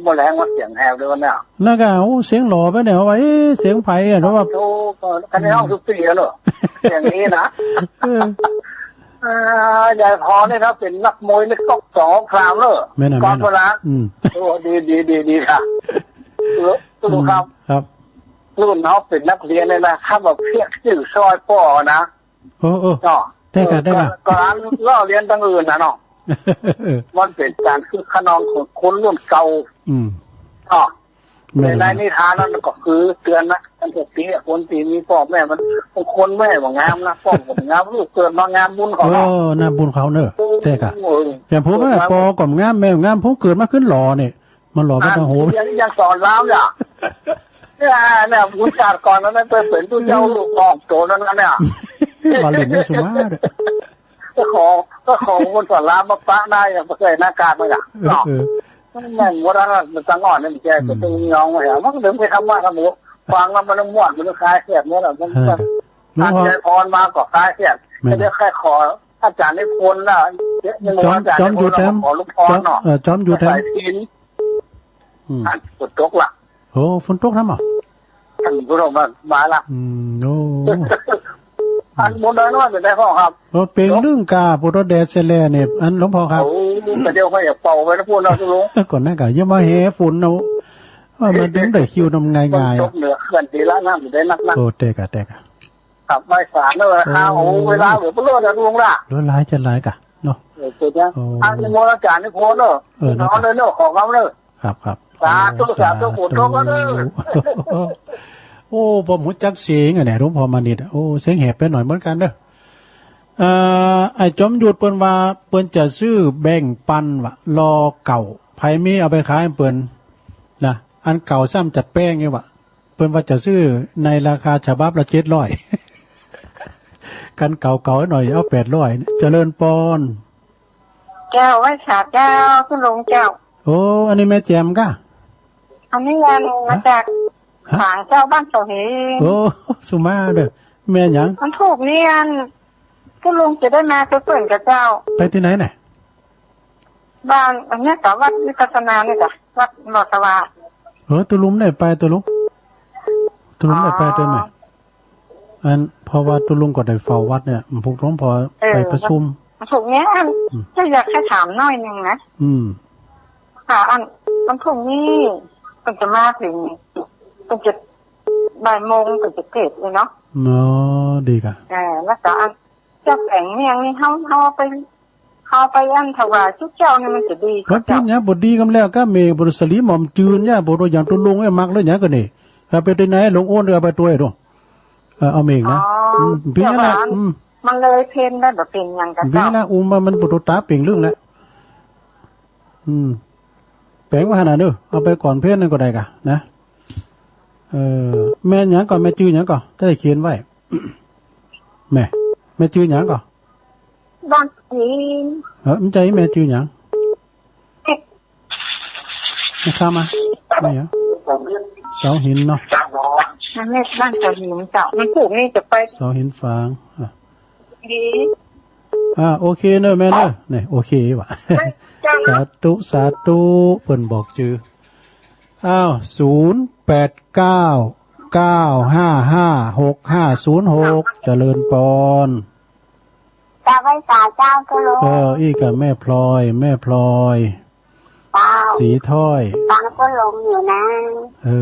มาแรงมาเสียงแหบเลยวันนี้น่ากะเสียงหล่อไปเนี่ยไว้เสียงไผ่เพราะว่ากันในห้องทุกปีแล้วอย่างนี้นะยายพอเนี่ยครับเป็นนักมวยเล็กตก2 ครามเลยก่อนเวลาดีค่ะตู้ครับรุ่นเขาเป็นนักเรียนเลยนะครับแบบเพี้ยชื่อซอยป่อนะได้กันก่อนล่อเรียนตั้งอื่นนะเนาะมันเป็นการคือขนองของคนรุ่นเก่าในนิทานนั้นก็คือเตือนนะตั้งแต่ปีคนปีนี้พ่อแม่มันคนแม่ว่างามนะพ่อผมงามลูกเกิดมางามบุญเขาน่าบุญเขาเนอะแต่กะอย่างผมว่าปอก่อมงามแม่งามผมเกิดมาขึ้นหล่อเนี่ยมันหล่อไปทั้งโหยังสอนล้ำเนี่ยผู้ชาติก่อนนั้นเป็นตู้เจ้าลูกออกโจนั้นเนี่ยมาเล่นไม่สมาร์ทก็ของคนสอนล้ำมาปะได้อย่างเคยหน้ากากไหมล่ะแม่งวัดนั้นมันตั้งอ่อนนี่แกก็ตึงยองมาเหรอมันก็เดินไปทำว่าทำหมู ฟังแล้วมันม่วนมันคลายเครียดเนี่ยเรามันท่านใจพรมาก็คลายเครียดไม่ได้แค่ขออาจารย์ในคนน่ะจอมอยู่แถมขอลูกพรเนาะจอมอยู่แถมฝนตกล่ะโอ้ฝนตกทำอ่ะท่านผู้ชมมาละโอ้อันบนดอยน้อยเป็นได้พ่อครับเป็นเรื่องกาปุถุแดดเสลเนี่ยอันหลวงพ่อครับโอ้แต่เดี๋ยวเขาอยากเป่าไปนะพูดเราจะรู้ก่อนหน้าก็ยังมาเฮฝุ่นเอาว่ามันดึงได้คิวทำง่ายๆตกเหนือเขื่อนตีละน้ำอยู่ได้นักโอ้เตกะครับไม่สารเลยครับโอ้เวลาเหลือเพื่อนจะลุงละร้ายจะร้ายกะเนาะเจ้าอันนี้โมอาจารย์นี่โพสเนอะน้องเลยเนอะของเขาเลยครับสาธุฝนตกก็เลยโอ้ผมหัวจักเสียงเนี่ยหลวงพ่อมานิดโอ้เสียงแหบไปหน่อยเหมือนกันเด้อไอ้จอมหยุดเปิ้นว่าเปิ้นจะซื้อแบ่งปันวะรอเก่าไผมีเอาไปขายเปิ้นนะอันเก่าซ้ำจัดแป้งไงวะเปิ้นว่าจะซื้อในราคาฉบับละ700กันเก่าๆหน่อยเอา800เจริญปอนเจ้าไว้ฉาบเจ้าคุณลุงเจ้าโอ้อันนี้แม่แจมกะอันนี้งานมาจากทางเจ้าบ้านเสาหินโอ้สุมาเด้อแม่หยังมันถูกนี่อันคุณลุงจะได้มาเปิดกับเจ้าไปที่ไหนเนี่ยบ้านอันนี้กับวัดวิปัสสนาเนี่ยจ้ะวัดหลอดสวาตุลุมได้ไปตุลุมได้ไปได้ไหมอันพอว่าตุลุงก็ได้เฝ้าวัดเนี่ยพวกน้องพอไปประชุมถูกเนี้ยจะอยากให้ถามน้อยนึงนะค่ะอันมันถูกนี่มันจะมาถึงมันจะบ่ายโมงมันจะเกิดเลยเนาะดีค่ะแล้วก็อันเจ้าแผงเนี่ยนี่เขาไปอันถวายทุกเจ้านี่มันจะดีครับพี่เนี่ยบทดีกันแล้วก็เมย์บริสลีหม่อมจืนเนี่ยบทอย่างตุลุงไอ้มักเลยเนี่ยก็นี่ไปที่ไหนลงโอนเรือไปตัวไอ้ด้วยเอาเมงนะพี่นี่แหละมันเลยเพนได้แบบเป็นอย่างกันพี่นะมันบทตาเปล่งเรื่องแล้วแปลงว่าขนาดนึงเอาไปก่อนเพื่อนนั่นก็ได้กะนะแม่หยังก่อนแม่จื้อหยังก่อนได้เขียนไว้แม่จื้อหยังก่อนบ้านจีนมันใจแม่จื้อหยังไม่ข้ามาไม่เหรอเสาหินเนาะแม่บ้านเสาหินเจ้ามันผูกนี่จะไปเสาหินฟางดีโอเคเนอะแม่เนอะเนี่ยโอเคว่ะสาธุเพิ่นบอกจื้อ0899555656เจริญปอนจะไว้สาเจ้าก็ลงอีกับแม่พลอยสีถ้อยฟังก็ลงอยู่นะ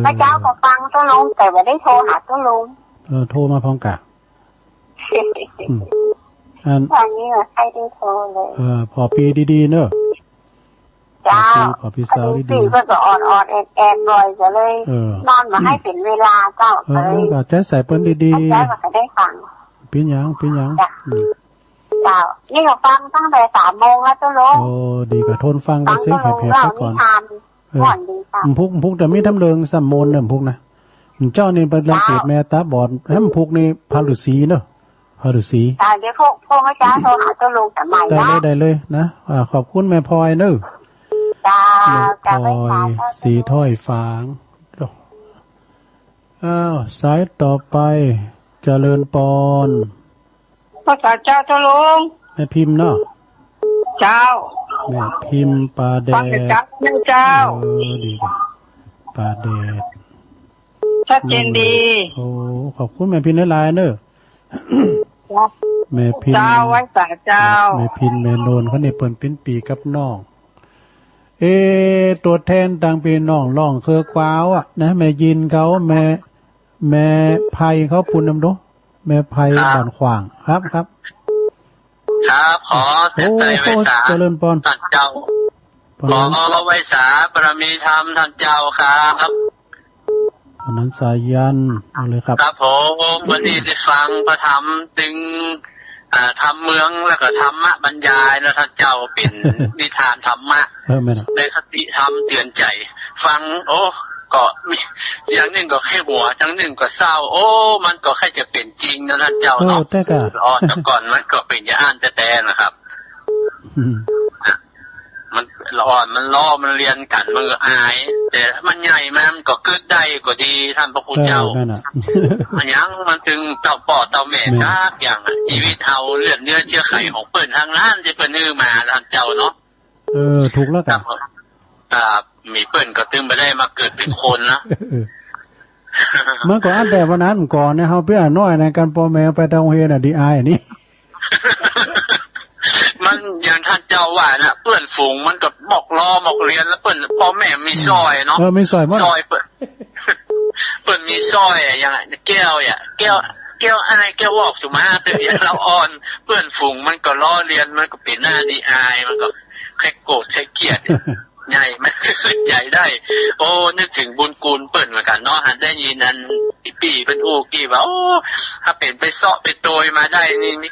พระเจ้าก็ฟังก็ลงแต่ว่าได้โทรหาก็ลงโทรมาพร้อมกะตอนนี้ใครได้โทรเลยพอปีดีๆเนอะเจ้าพอพี่สาวดีๆก็อ่อนแอบบ่อยจะเลยนอนมาให้เป็นเวลาเจ้าเลยก็ใจใส่เปิ้นดีๆใจก็ได้ฟังเป็นหยังเจ้านี่ก็ฟังตั้งแต่3 โมงแล้วเจ้าลุงโอ้ดีก็ทนฟังก็เสียงแผลๆไปก่อนพุกแต่ไม่ทำเริงสัมโมนเนี่ยพุกนะเจ้านี่เป็นรังเกียจแม่ตาบอดให้มันพุกนี่พาฤาษีเนอะพาฤาษีเดี๋ยวพวกเจ้าโทรหาเจ้าลุงแต่ใหม่ได้เลยนะขอบคุณแม่พลอยเนอะพลอยสีถ้อยฟางสายต่อไปเจริญปอนภาษาเจ้าลุงแม่พิมพ์เนาะเจ้าแม่พิมพ์ปลาแดดเจ้าดีปลาแดดชัดเจนดีโอ้ขอบคุณแม่พิมพ์หลายๆเนอะแม่พิมพ์เจ้าไว้สาเจ้าแม่พิมพ์แม่โนนเขาเนี่ยเปิ่นเป็นปีกับน้องตัวแทนต่างพี่น้องร้องเคอกว้าวนะแม่ยินเขาแม่ไผ่เขาปุ่นน้ำดูแม่ไผ่บ้านขวางครับขอเสด็จไว้สาเจริญปอนท่านเจ้าขอเราไว้สาบารมีธรรมท่านเจ้าครับตอนนั้นสายันเอาเลยครับครับผมวันนี้ได้ฟังพระธรรมถึงทำเมืองแล้วก็ธรรมะบรรยายนะท่านเจ้าเป็นนิทานธรรมะได้คติธรรมเตือนใจฟังก็มีอย่างหนึ่งก็แค่หัวอย่างหนึ่งก็เศร้ามันก็แค่จะเป็นจริงนะท่านเจ้าเนาะแต่ก่อนมันก็เป็นอย่างอ่านแต่นะครับมันเรา อ่อนมันล้อมันเรียนกันมันก็อายแต่มันใหญ่มันก็เกิดได้ก็ดีท่านพระคุณเจ้ามันยังมันถึงเต่าปอเต่าแม่ซักอย่างชีวิตเฮาเลือดเนื้อเชื้อไขของเปิ้นทางนั้นที่เปิ้นฮื้อมาท่านเจ้าเนาะถูกแล้วกันมีเปิ้นก็ตึงไปได้มาเกิดเป็นคนนะเมื่อก่อนแต่วันนั้นก่อนเนี่ยเฮาเพื่อน้อยในการพ่อแม่ไปโรงเรียนดีอายอันนี้มันอย่างท่านเจ้าว่านะเปิ้นฝูงมันก็บอกรอบอกเรียนแล้วเปิ้นพ่อแม่มีซอยเนาะมีซอยมั้ยซอยเปิ้นมีซอยอย่างแก้วแก้วอายแก้ววอกสุมาแต่เราอ่อนเปิ้นฝูงมันก็ล้อเรียนมันก็เป็นหน้าดีอายมันก็แค่โกรธแค่เกลียดใหญ่มันขึ้นใหญ่ได้โอ้นึกถึงบุญกูลเปิ้นเหมือนกันเนาะหันได้ยินนั้นปีเป็นอูกี้ว่าโอ้ถ้าเป็นไปเซาะไปโตยมาได้นี่มี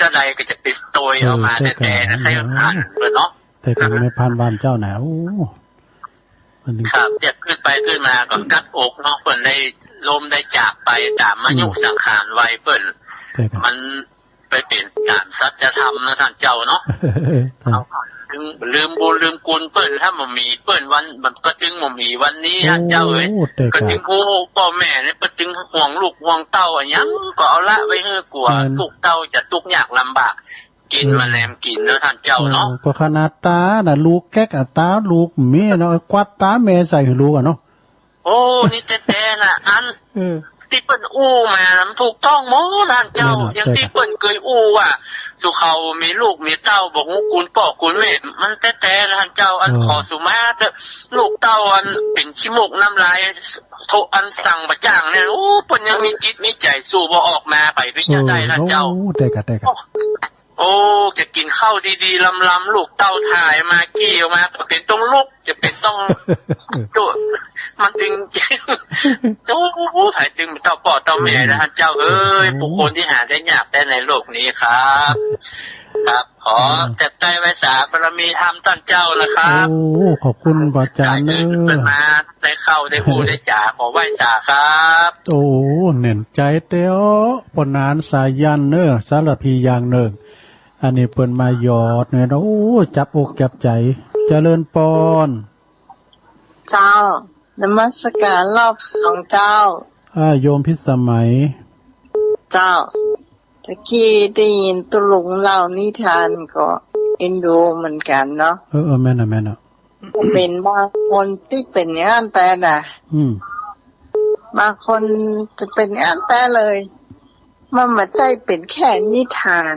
จะใดก็จะไปโตยเอามาแต่นะใครผ่านเปิ้นเนาะแต่ก็ไม่ผ่านบ้านเจ้าหนาวครับเจ็บขึ้นไปขึ้นมาก็กัดอกเนาะเปิ้นได้ลมได้จากไปตามมายุสังขารไว้เปิ้นมันไปเป็นการสัจธรรมนะท่านเจ้าเนาะลืมบุญลืมกุลเปิ้นถ้ามันมีเปิ้นวันมันก็จึงมันมีวันนี้ท่านเจ้าเอ้ยก็จึงผู้พ่อแม่เนี่ยก็จึงห่วงลูกห่วงเต้าอ่ะยังก็เอาละไว้ให้กลัวทุกเต้าจะทุกยากลำบากกินมาแลมกินแล้วท่านเจ้าเนาะก็ขนาดตาน่ะลูกแก๊กตาลูกแม่เนาะกวาดตาแม่ใส่ให้ลูกอ่ะเนาะโอ้นี่แท้ๆน่ะอันที่เปิ้นอู้มามันถูกต้องหมดท่านเจ้าอย่างที่เปิ้นเคยอู้ว่าสุเขามีลูกมีเต้าบอกว่ากุลพ่อกุลแม่มันแท้ๆท่านเจ้าอันขอสุมาเถอะลูกเต้าอันเป็นขี้มูกน้ำลายโทอันสั่งประจ้างเนี่ยโอ้เปิ้นยังมีจิตมีใจสู้บ่ออกมาไปพิจารณาได้ท่านเจ้าโอ้ได้กะโอ้จะกินข้าวดีๆลำๆลูกเต้าถ่ายมากี้ออกมาเป็นต้องลุกจะเป็นต้องจุมันจริงโอ้ถ่ายจึงเต้าปอเต้าแม่นะท่านเจ้าเอ้ยบุคคลที่หาได้ยากได้ในโลกนี้ครับครับขอจัดใจไว้สาบารมีธรรมท่านเจ้านะครับโอ้ขอบคุณอาจารย์เด้อมาได้เข้าได้หูได้จ่าขอไหว้สาครับโอ้เน่นใจเต้อปนานสายันเน้อสารพีอย่างหนึ่งอันนี้เปิ้นมาหยอดเนี่ยโอ้จับอกจับใจเจริญปอนเจ้านมัสการรอบ2เจ้าโยมพิสมัยเจ้าตะกี้ได้ยินตุลุงเล่านิทานก็เอ็นดูเหมือนกันเนาะแม่นน่ะเป็นบางคนที่เป็นอย่างนั้นแต่น่ะบางคนจะเป็นอย่างนั้นแต่เลยมันไม่ใช่เป็นแค่นิทาน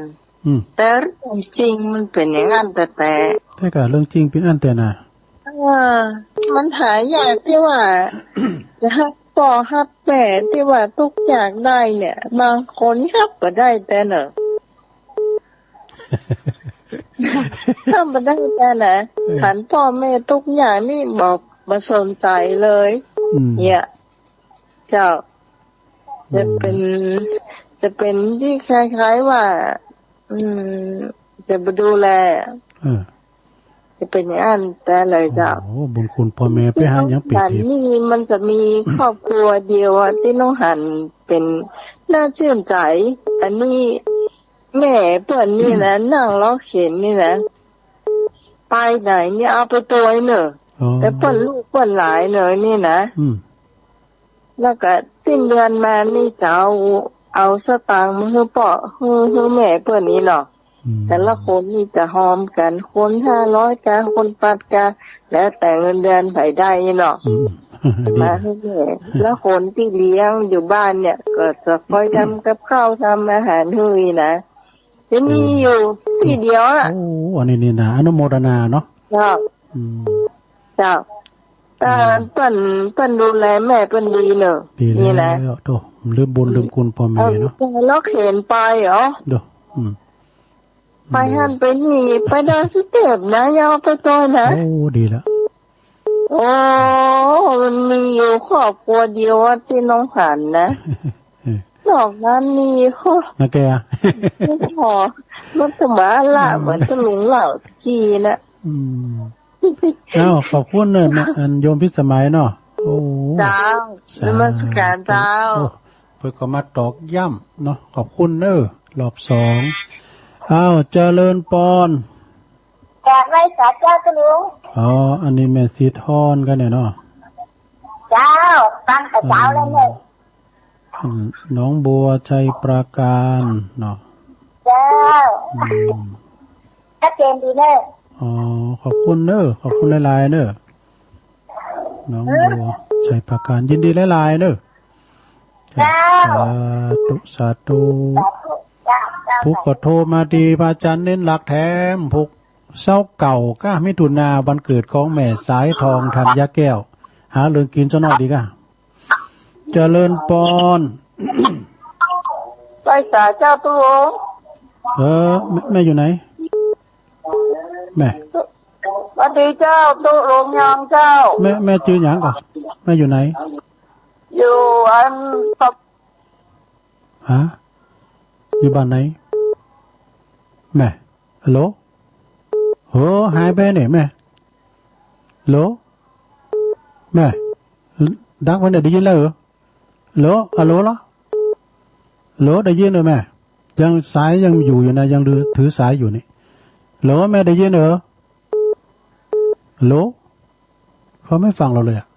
แต่เรื่องจริงมันเป็นอย่างนั้นแต่ก็เรื่องจริงเป็นอันแต่น่ะมันหายากที่ว่า จะฮับพ่อฮับแม่ที่ว่าทุกอย่างได้เนี่ยบางคนฮับก็ได้แต่เนอะถ้าไม่ได้แต่นะหันพ่อแม่ทุกอย่างนี่บอกมาสนใจเลยเนี่ยเจ้าจะเป็นที่คล้ายๆว่าจะมาดูแลจะเป็นอย่างนั้นแต่เลยเจ้าโอ้บุญคุณพ่อแม่ไปหายังปิดนี่มันจะมีครอบครัวเดียวที่น้องหันเป็นน่าชื่นใจอันนี้แม่เพื่อนนี่นะนั่งล้อเข็นนี่นะไปไหนเนี่ยเอาไปตัวเนอะแต่เพื่อนลูกเพื่อนหลายเลยนี่นะแล้วก็สิ้นเดือนมานี่จะเอาสตางค์มาให้พ่อให้แม่เพื่อนนี้เนาะแต่ละคนนี่จะหอมกันคน500กะคน8กะแล้วแต่เงินเดือนไผได้เนาะมาให้แม่แล้วคนที่เลี้ยงอยู่บ้านเนี่ยก็จะคอยทำกับข้าวทำอาหารให้นะจะมีอยู่ที่เดียวอ่ะโอ้อันนี้นะอนุโมทนาเนาะเจ้าแต่เปิ้นดูแลแม่เปิ้นดีเนอะนี่แหละโตลืมบุญลืมคุณพ่อแม่เนาะแล้วเข็นไปเหรอเด้อไปหันไปนี่ไปเดินสเต็ปนะยาวไปตัวนะโอ้ดีแล้วโอ้มันมีอยู่ครอบครัวเดียวที่น้องหันนะนอกนั้นมีข้อนะแกไม่พอมันจะมาละเหมือนตะลุงเหล่าจีนะขอบคุณเนอะอันโยมพิสมัยเนาะโอ้เจ้านมัสการเจ้าเพื่อก็มาตอกย่ำเนาะขอบคุณเนอะรอบ2เจริญปอนเจ้า จากไรสาเจ้าตุลุงอ๋ออันนี้แม่สีทอนกันเนี่ยเนาะเจ้าตั้งแต่เช้าแล้วเนี่ยน้องบัวชัยปราการเนาะเจ้าชัดเจนดีเนอะอ๋อขอบคุณเนอะขอบคุณหลายๆเนอะน้องบัวชัยปราการยินดีหลายๆเนอะเจ้าสาธุผู้ก็โทรมาดีพระอาจารย์เน้นหลักแถมผูกเศร้าเก่าก็มิถุนาวันเกิดของแม่สายทองธัญแก้วหาเรื่องกินซะหน่อยดีก่ะเจริญปอนไปสาเจ้าตุลุงแม่อยู่ไหนแม่สวัสดีเจ้าตุลุงยังเจ้าแม่จื้อหยังก่อนแม่อยู่ไหนอยู่อันฮะอยู่บ้านไหนแม่ฮัลโหลโหหายไปไหนแม่ฮัลโหลแม่ดังวันไหนได้ยินแล้วเหรอฮัลโหลฮัลโหลเหรอฮัลโหลได้ยินเลยแม่ยังสายยังอยู่นะยังถือสายอยู่นี่ฮัลโหลแม่ได้ยินเหรอฮัลโหลเขาไม่ฟังเราเลยอ่ะ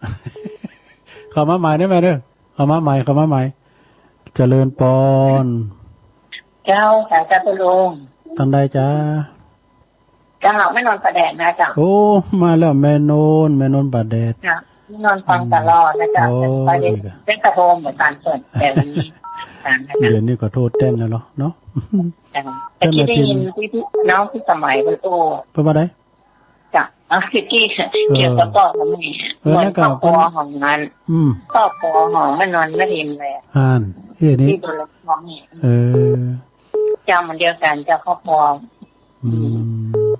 เขามาใหม่ได้ไหมเด้อเขามาใหม่เจริญปอนเจ้าสาธุลุงตั้งได้จ้าเจ้าไม่นอนประแดดนะจ้าโอ้มาแล้วแม่นนประแดดนอนฟังตลอดนะจ๊ะไปเต้นกระโทมเหมือนการเปิดแต่วันนี้เดี๋ยวนี้ก็โทษเต้นแล้วเนาะแต่ที่ได้ยินที่น้องที่สมัยเป็นตัวเป็นมาได้จ้ะคือกี้เกี่ยวกับต่อทำไมเหมือนครอบครัวของนั้นครอบครัวของมันนอนไม่ทิมเลยนี่ที่ตัวละครนี่เจ้ามันเดียวกันเจ้าครอบครัว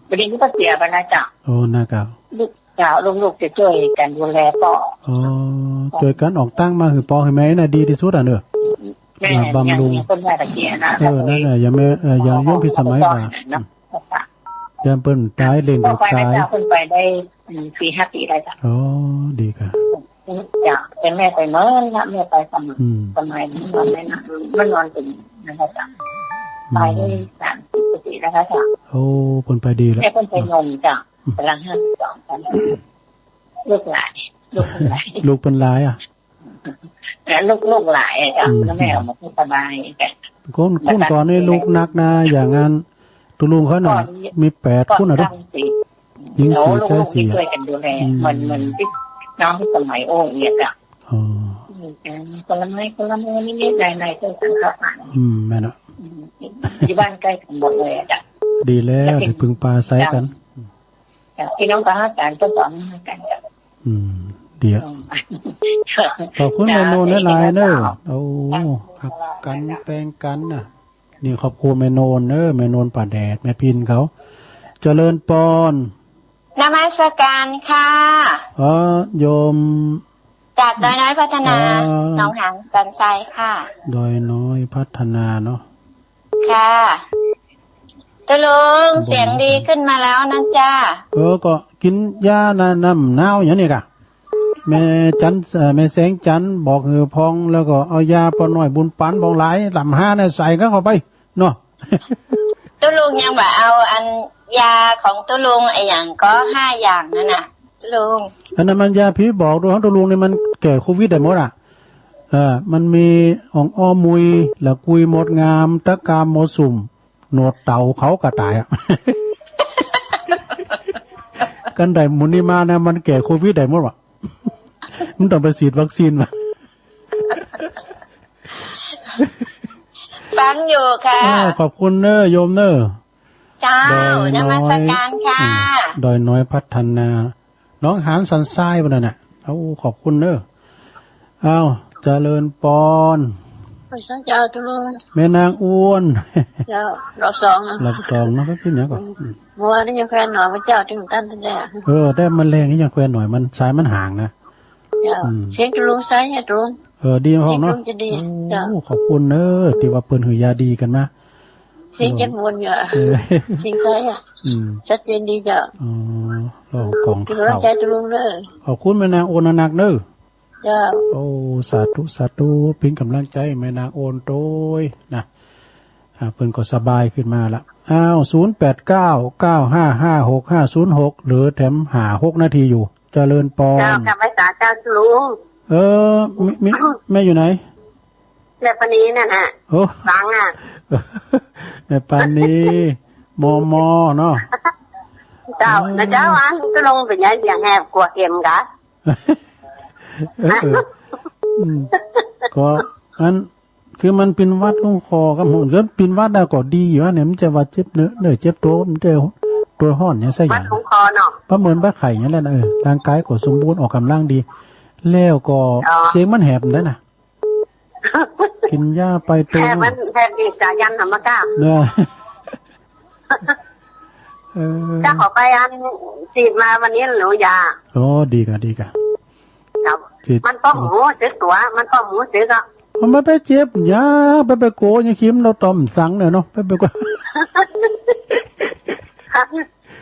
ประเด็นที่ก็เสียไปนะจ๊ะโอ้น่าเก่าเจ้าลูกๆจะช่วยกันดูแลป่อช่วยกันออกตั้งมาคือปอให้แม่น่ะดีที่สุดอ่ะเนอะบำรุงต้นไม้ตะเกียนะนั่นแหละยังไม่ยังย่อมพิสมัยมายังเปิ้นตายเล่นกับตายเปิ้นไปได้4-5 ปีได้จ้ะอ๋อดีค่ะจ้ะแต่แม่ไปเมื่อนะแม่ไปสมัยนั้นมันนอนถึงนะคะจ้ะไปได้30 ปีนะคะจ้ะโอ้เปิ้นไปดีแล้วแม่เปิ้นไปนมจ้ะกำลัง52กันลูกหลายลูกเป็นหลายอ่ะลูกหลายจ้ะแล้วแม่ออกมาสบายกันคนก่อนนี่ลูกนักนะอย่างงั้นตุลุงเขาหน่อยมี8คนน่ะเด้อยิง4ใจ4ช่วยกันดูแลเหมือนที่น้องที่สมัยโอ้เนี่ยจ้ะอ๋อคนละไม้นิดๆหน่อยๆช่วยกันเข้ามาแม่เนาะที่บ้านใกล้กันหมดเลยจ้ะดีแล้วพึ่งปลาใส่กันพี่น้องก็หากันก็สอนกันจ้ะเดี๋ยวขอบคุณแม่โนนหลายๆเนอะโอ้หักกันแปลงกันน่ะนี่ขอบคุณแม่โนนแม่โนนป่าแดดแม่พินเขาเจริญปอนนมัสการค่ะโยมจากดอยน้อยพัฒนาหนองหางสันทรายค่ะดอยน้อยพัฒนาเนาะค่ะตะลุงเสียงดีขึ้นมาแล้วนะจ้าก็กินยาน้ำหนาวอย่างนี้ค่ะแม่แสงจันบอกคือพองแล้วก็เอายาปอหน่อยบุญปันบองหลายลำ5เนี่ยใส่กันเข้าไปเนาะตุลุงยังบอกเอาอันยาของตุลุงไอ้อย่างก็5 อย่างนั่นน่ะตุลุงอันนั้นมันยาพิษบอกด้วยของตุลุงเนี่ยมันแก้โควิดได้หมดอ่ะมันมีอ่องอ้อมุยแล้วกุยหมดงามตะกามหมดสุ่มหนวดเต่าเขากระต่ายอ่ะ กันได้มุนีมานะมันแก้โควิดได้หมดว่ะมันต้องไปฉีดวัคซีนมาฟังอยู่ค่ะขอบคุณโยมเจ้านมัสการค่ะดอยน้อยพัฒนาน้องหานสันทรายวันนั้นน่ะขอบคุณเจริญปอนเจ้าตุลุงแม่นางอ้วนเจ้ารอบ2นะก็ขึ้นอย่างก่อนมัวนี่ยังแควนหน่อยพระเจ้าถึงตั้นแท้ได้มันแรงนี่ยังแควนหน่อยมันสายมันห่างนะเสียงตุลุงไซเนี่ยตุลุงดีห้องเนาะขอบคุณที่ว่าเปิ้นหือยาดีกันนะเสียงจัดวนอยู่เสียงไซชัดเจนดีจ้ะลองของเขาใจตุลุงขอบคุณแม่นางโอนนักจ้าสาธุพิงกำลังใจแม่นางโอนโตยนะ เพิ่นก็สบายขึ้นมาละ0899555656หรือแถมหา6นาทีอยู่เจริญปอนเจ้ากับภาษาเจ้าลุงมีแม่อยู่ไหนแม่ปานีนั่นฮะโอ้ฟังอ่ะแม่ปานีมเนาะเจ้านะเจ้าอันก็ลงไปยังอย่างแหบกลัวเข็มกะก็อันคือมันเป็นวัดลงคอกับผมก็เป็นวัดได้ก็ดีอยู่เนี่ยมันจะว่าเจ็บเนื้อเจ็บตัวมันจะตัวห้อนเนี่ยซะอย่างวัดลงคอเนาะประเมินบ้าไข่เนี่ยแหละร่างกายก็สมบูรณ์ออกกำลังดีแล้วก็เสียงมันแหบได้น่ะกินยาไปตัวแหบดีจากยันธรรมกาเนี่ยจะขอไปอันฉีดมาวันนี้หนูยาโอ้ดีกะมันต้องหมูเจ็บตัวมันต้องหมูเจ็บอ่ะมันไม่ไปเจ็บยาไปโกยังคิมเราต้มสังเนี่ยเนาะไปกว่า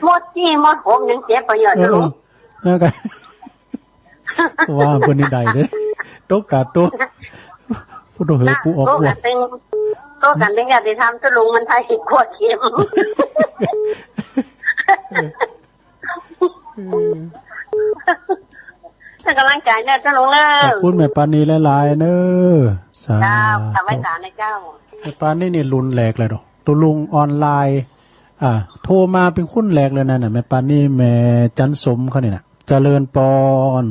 หมดจี้หมดผมยังเจ็บไปเยอะจะรู้นะกันว่าคนนี้ใดเลยโต๊ะกาโต๊ะผู้โดยผู้ออกว่าโต๊ะกันเป็นการที่ทำจะลุงมันไทยอีกขวดเข็มกำลังใจเนี่ยจะลงเลยขอบคุณแม่ปานีหลายๆเนอะสาธุทำไว้สารในเจ้าแม่ปานีนี่รุนแรงเลยเนาะตัวลุงออนไลน์โทรมาเป็นคุ้นแรงเลยนะแม่ปานีแม่จันสมเขาเนี่ยนะเจริญปอน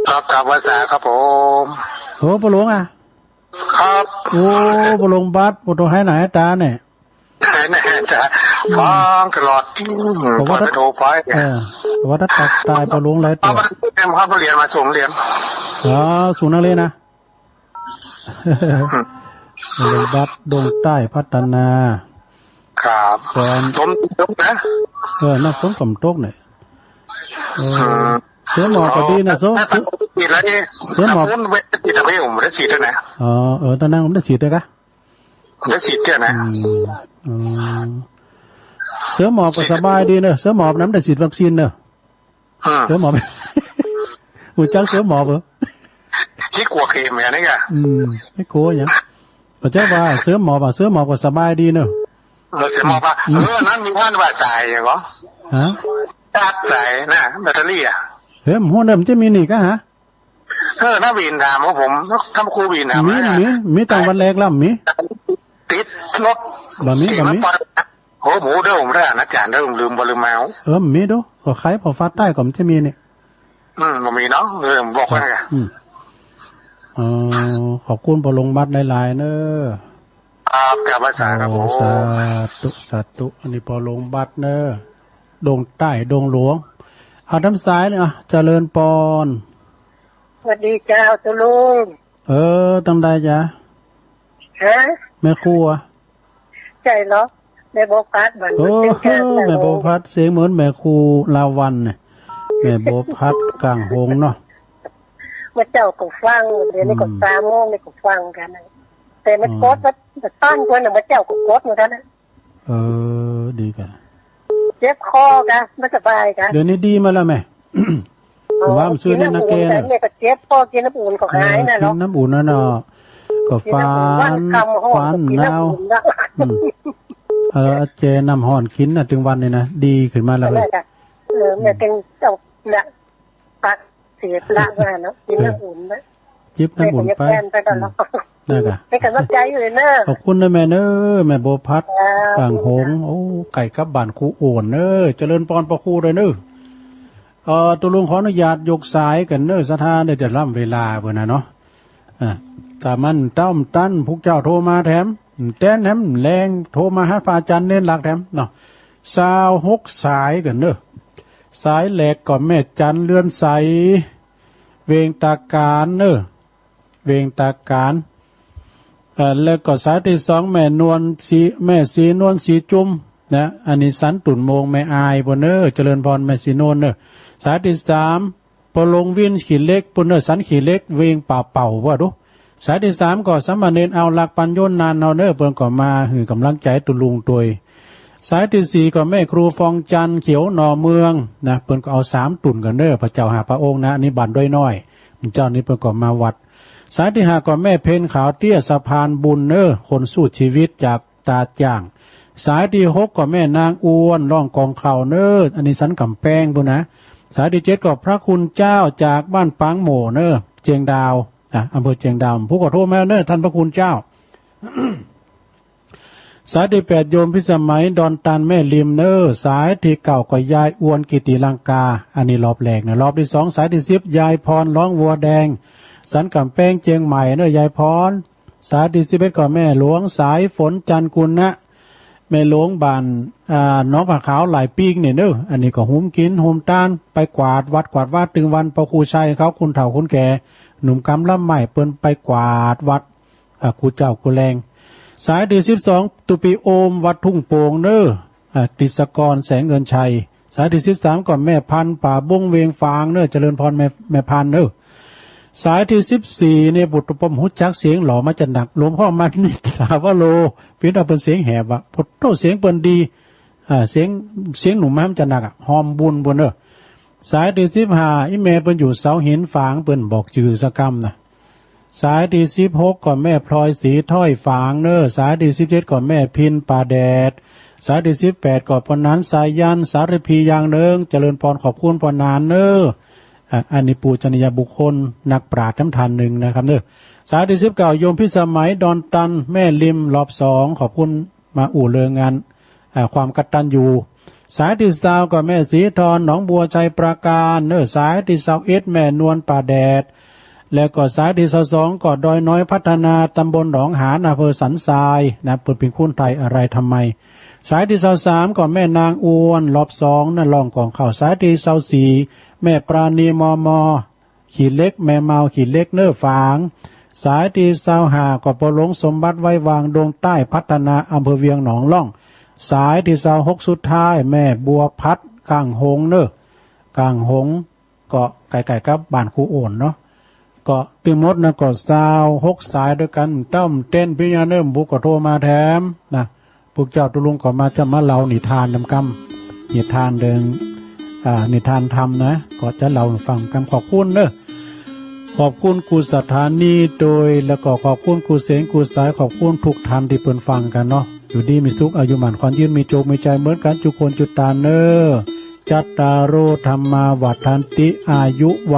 ครับกับภาษาครับผมโอ้ปลุงครับโอ้ปลุงบัสปลุงให้ไหนตาเนี่ยไหนจ้ะฟังตลอดพอจะโทรไปว่าถ้าตัดตายปลุงไรตัวเขาเรียนมาส่งเรียนส่งนักเรียนนะปลุงบัสดงใต้พัฒนาครับสมตกนะน่าสมสมตกเนี่ยเสือหมอบก็ดีนะโซ่เสือหมอบเวทีตะเวนผมได้สีด้วยนะตอนนั้นผมได้สีด้วยกะได้สีด้วยนะเสือหมอบก็สบายดีเนอะเสือหมอบน้ำได้ฉีดวัคซีนเนอะเสือหมอบหุ่นจังเสือหมอบเหรอที่กลัวเข็มอย่างนี้ไงไม่กลัวอย่างแต่เจ้าว่าเสือหมอบก็สบายดีเนอะเสือหมอบอ่ะนั้นมีท่านว่าสายอย่างเหรอตัดสายนะแบตเตอรี่อ่ะหัวเดิมจะมีนี่ก็ฮะถ้าบินถามว่าผมทำครูบินถามมีต่างวันแรกล่ำมีติดรถแบบนี้โหหมูเด้อผมได้นะจานเด้อลืมบลืมแมวมีดูขอใครพอฟ้าใต้ก็มันจะมีเนี่ยมันมีเนาะบอกว่าไงขอบคุณพอลงบัตรหลายๆเนอะกับภาษาครับผมสาธุอันนี้พอลงบัตรเนอะดงใต้ดงหลวงเอาด้านซ้ายเนี่ยเจริญปอนสวัสดีเจ้าตุลุงตั้งได้จ้ะแม่ครัวใจเหรอแม่โบพัดเหมือนแม่โบพัดเสียงเหมือนแม่ครูลาวันเนี่ยแม่โบพัดกลางหงเนาะเมื่อเจ้าก็ฟังเดี๋ยวนี้ก็3 โมงนี่ก็ฟังกันแต่มันโคตรมันตั้งตัวน่ะเมื่อเจ้าก็โคตรเหมือนกันนะดีกันเจ็บคอกันไม่สบายกันเดี๋ยวนี้ดีมาแล้วแม่ว่ามันซื้อในนักเกณฑ์เนี่ยก็เจ็บคอกินน้ำอุ่นก็หายนะเนาะน้ำอุ่นนั่นเนาะก็ฟันหนาวเจน้ำห่อนกินถึงวันนี่นะดีขึ้นมาแล้วเลยแม่เป็นเจ้าละปักเสียละว่าเนาะกินน้ำอุ่นนะจิบน้ำอุ่นไปนั่นกะให้กำลังใจอยู่เลยเนอะขอบคุณนะแม่เนอะแม่โบพัดต่างหงโอ้ไก่กับบ้านครูโอนเนอะเจริญปอนประครูเลยเนอะตัวลุงขออนุญาตยกสายกันเนอะสถานได้จะล่ำเวลาเพื่อนนะเนาะแต่มันต้อมตั้นพวกเจ้าโทรมาแถมแต้นแถมแรงโทรมาหาพระอาจารย์เน้นหลักแถมเนาะ26 สายกันเนอะสายแหลกก่อนแม่จันเลื่อนใสเวงตาการเนอะเวงตาการแล้วก็สายที่2แม่นวลสีแม่สีนวลสีจุ่มนะอันนี้สันตุ่นโมงแม่อายปนเนอเจริญพรแม่สีนวลเนอะสายที่3ปลงวินขีดเล็กปนเนอสันขีดเล็กเวงป่าเป่าว่าดูสายที่3ก็สามเณรเอาหลักปัญญนนานเนาเนอเพิ่นก็มาหือกำลังใจตุลุงตัวยสายที่4ก็แม่ครูฟองจันเขียวหนอเมืองนะเพิ่นก็เอา3ตุ่นกันเนอพระเจ้าหาพระองค์นะอันนี้บันด้วยน้อยเจ้านี้เพิ่นก็มาวัดสายที่5ก็แม่เพนขาวเตี้ยสะพานบุญเนอคนสู้ชีวิตจาก ตาจ่างสายที่6ก็แม่นางอ้วนร้องกองเข่าเนิดอันนี้สันกำแพงบุนะสายที่7ก็พระคุณเจ้าจากบ้านปังโหม่เนิดเจียงดาวอำเภอเจียงดาวผู้ขอโทษแม่เนิดท่านพระคุณเจ้า สายที่8โยมพิสมัยดอนตันแม่ริมเนอสายที่9ก็ยายอ้วนกิติลังกาอันนี้รอบแรกนะรอบที่2สายที่10ยายพรร้องวัวแดงสันกำแพงเจียงใหม่เนอยายพรสายที่11ก็แม่หลวงสายฝนจันกุลนะแม่หลวงบานน้องผาขาวหลายปีกเนี่ยเนออันนี้ก็หุ้มกินหุ้มต้านไปกวาดวัดตึงวันประครูชัยเขาคุณเฒ่าคุณแก่หนุ่มกำล่ำใหม่เปิ้นไปกวาดวัดครูเจ้ากูแรงสายที่12ตุปีโอมวัดทุ่งโป่งเนอกฤษกรแสงเงินชัยสายที่13ก็แม่พันป่าบุ้งเวียงฟางเนอเจริญพรแม่พันเนอสายที่14เนี่ยบุตรปมหุจักเสียงหล่อมาจะหนักหลวงพ่อมันนี่ถามว่าโลพิจารณาเป็นเสียงแหบอะพดโตเสียงเปิ้นดีเสียงหนุ่มแม่มันจะหนักหอมบุญบนเนอสายที่15อีเมเปิ้นอยู่เสาหินฝางเปิ้นบอกจื่อสกรรมนะสายที่16ก่อนแม่พลอยสีถ้อยฝางเนอสายที่17ก่อนแม่พินป่าแดดสายที่18ก่อนปนนั้นสายยันสารพียางเนิงเจริญพรขอบคุณปนานเนออันนี้ปูชนียบุคคลนักปราชญ์น้ำทานหนึ่งนะครับเนอสายที่19โยมพิสมัยดอนตันแม่ริมรอบ2ขอบคุณมาอู่เรืองานความกตัญญูสายที่20ก่อนแม่สีทรหนองบัวชัยปราการเนอสายที่21แม่นวลป่าแดดแล้วก็สายที่22ก็ดอยน้อยพัฒนาตำบลหนองหานอำเภอสันทรายนะเปิดเป็นคุณไทยอะไรทำไมสายที่23ก็แม่นางอ้วนรอบ2นั่นรองของเขาสายที่24แม่ปราณีมขีดเล็กแม่เมาขีดเล็กเนื้อฝางสายที่25ก็ปลงสมบัติไว้วางดวงใต้พัฒนาอำเภอเวียงหนองล่องสายที่26สุดท้ายแม่บัวพัดกลางหงเนื้อกลางหงก็ไก่ๆกับบ้านครูโอนเนาะก็ตึงมดนะก็26สายด้วยกันต้มเต้นพิญญาเนิ่มบุกก็โทรมาแถมนะพวกเจ้าตุลุงก็มาจะมาเล่านิทานนำกำนิทานเดิงนิทานธรรมนะก็จะเล่าฟังกันขอบคุณเนอะขอบคุณครูสถานีโดยแล้วก็ขอบคุณครูเสียงครูสายขอบคุณทุกท่านที่เปิ่นฟังกันเนาะอยู่ดีมีสุขอายุหมันความยืนมีโจมีใจเหมือนกันจุคนจุตาเนอจัตตารโอธรรมาวัฏฐันติอายุ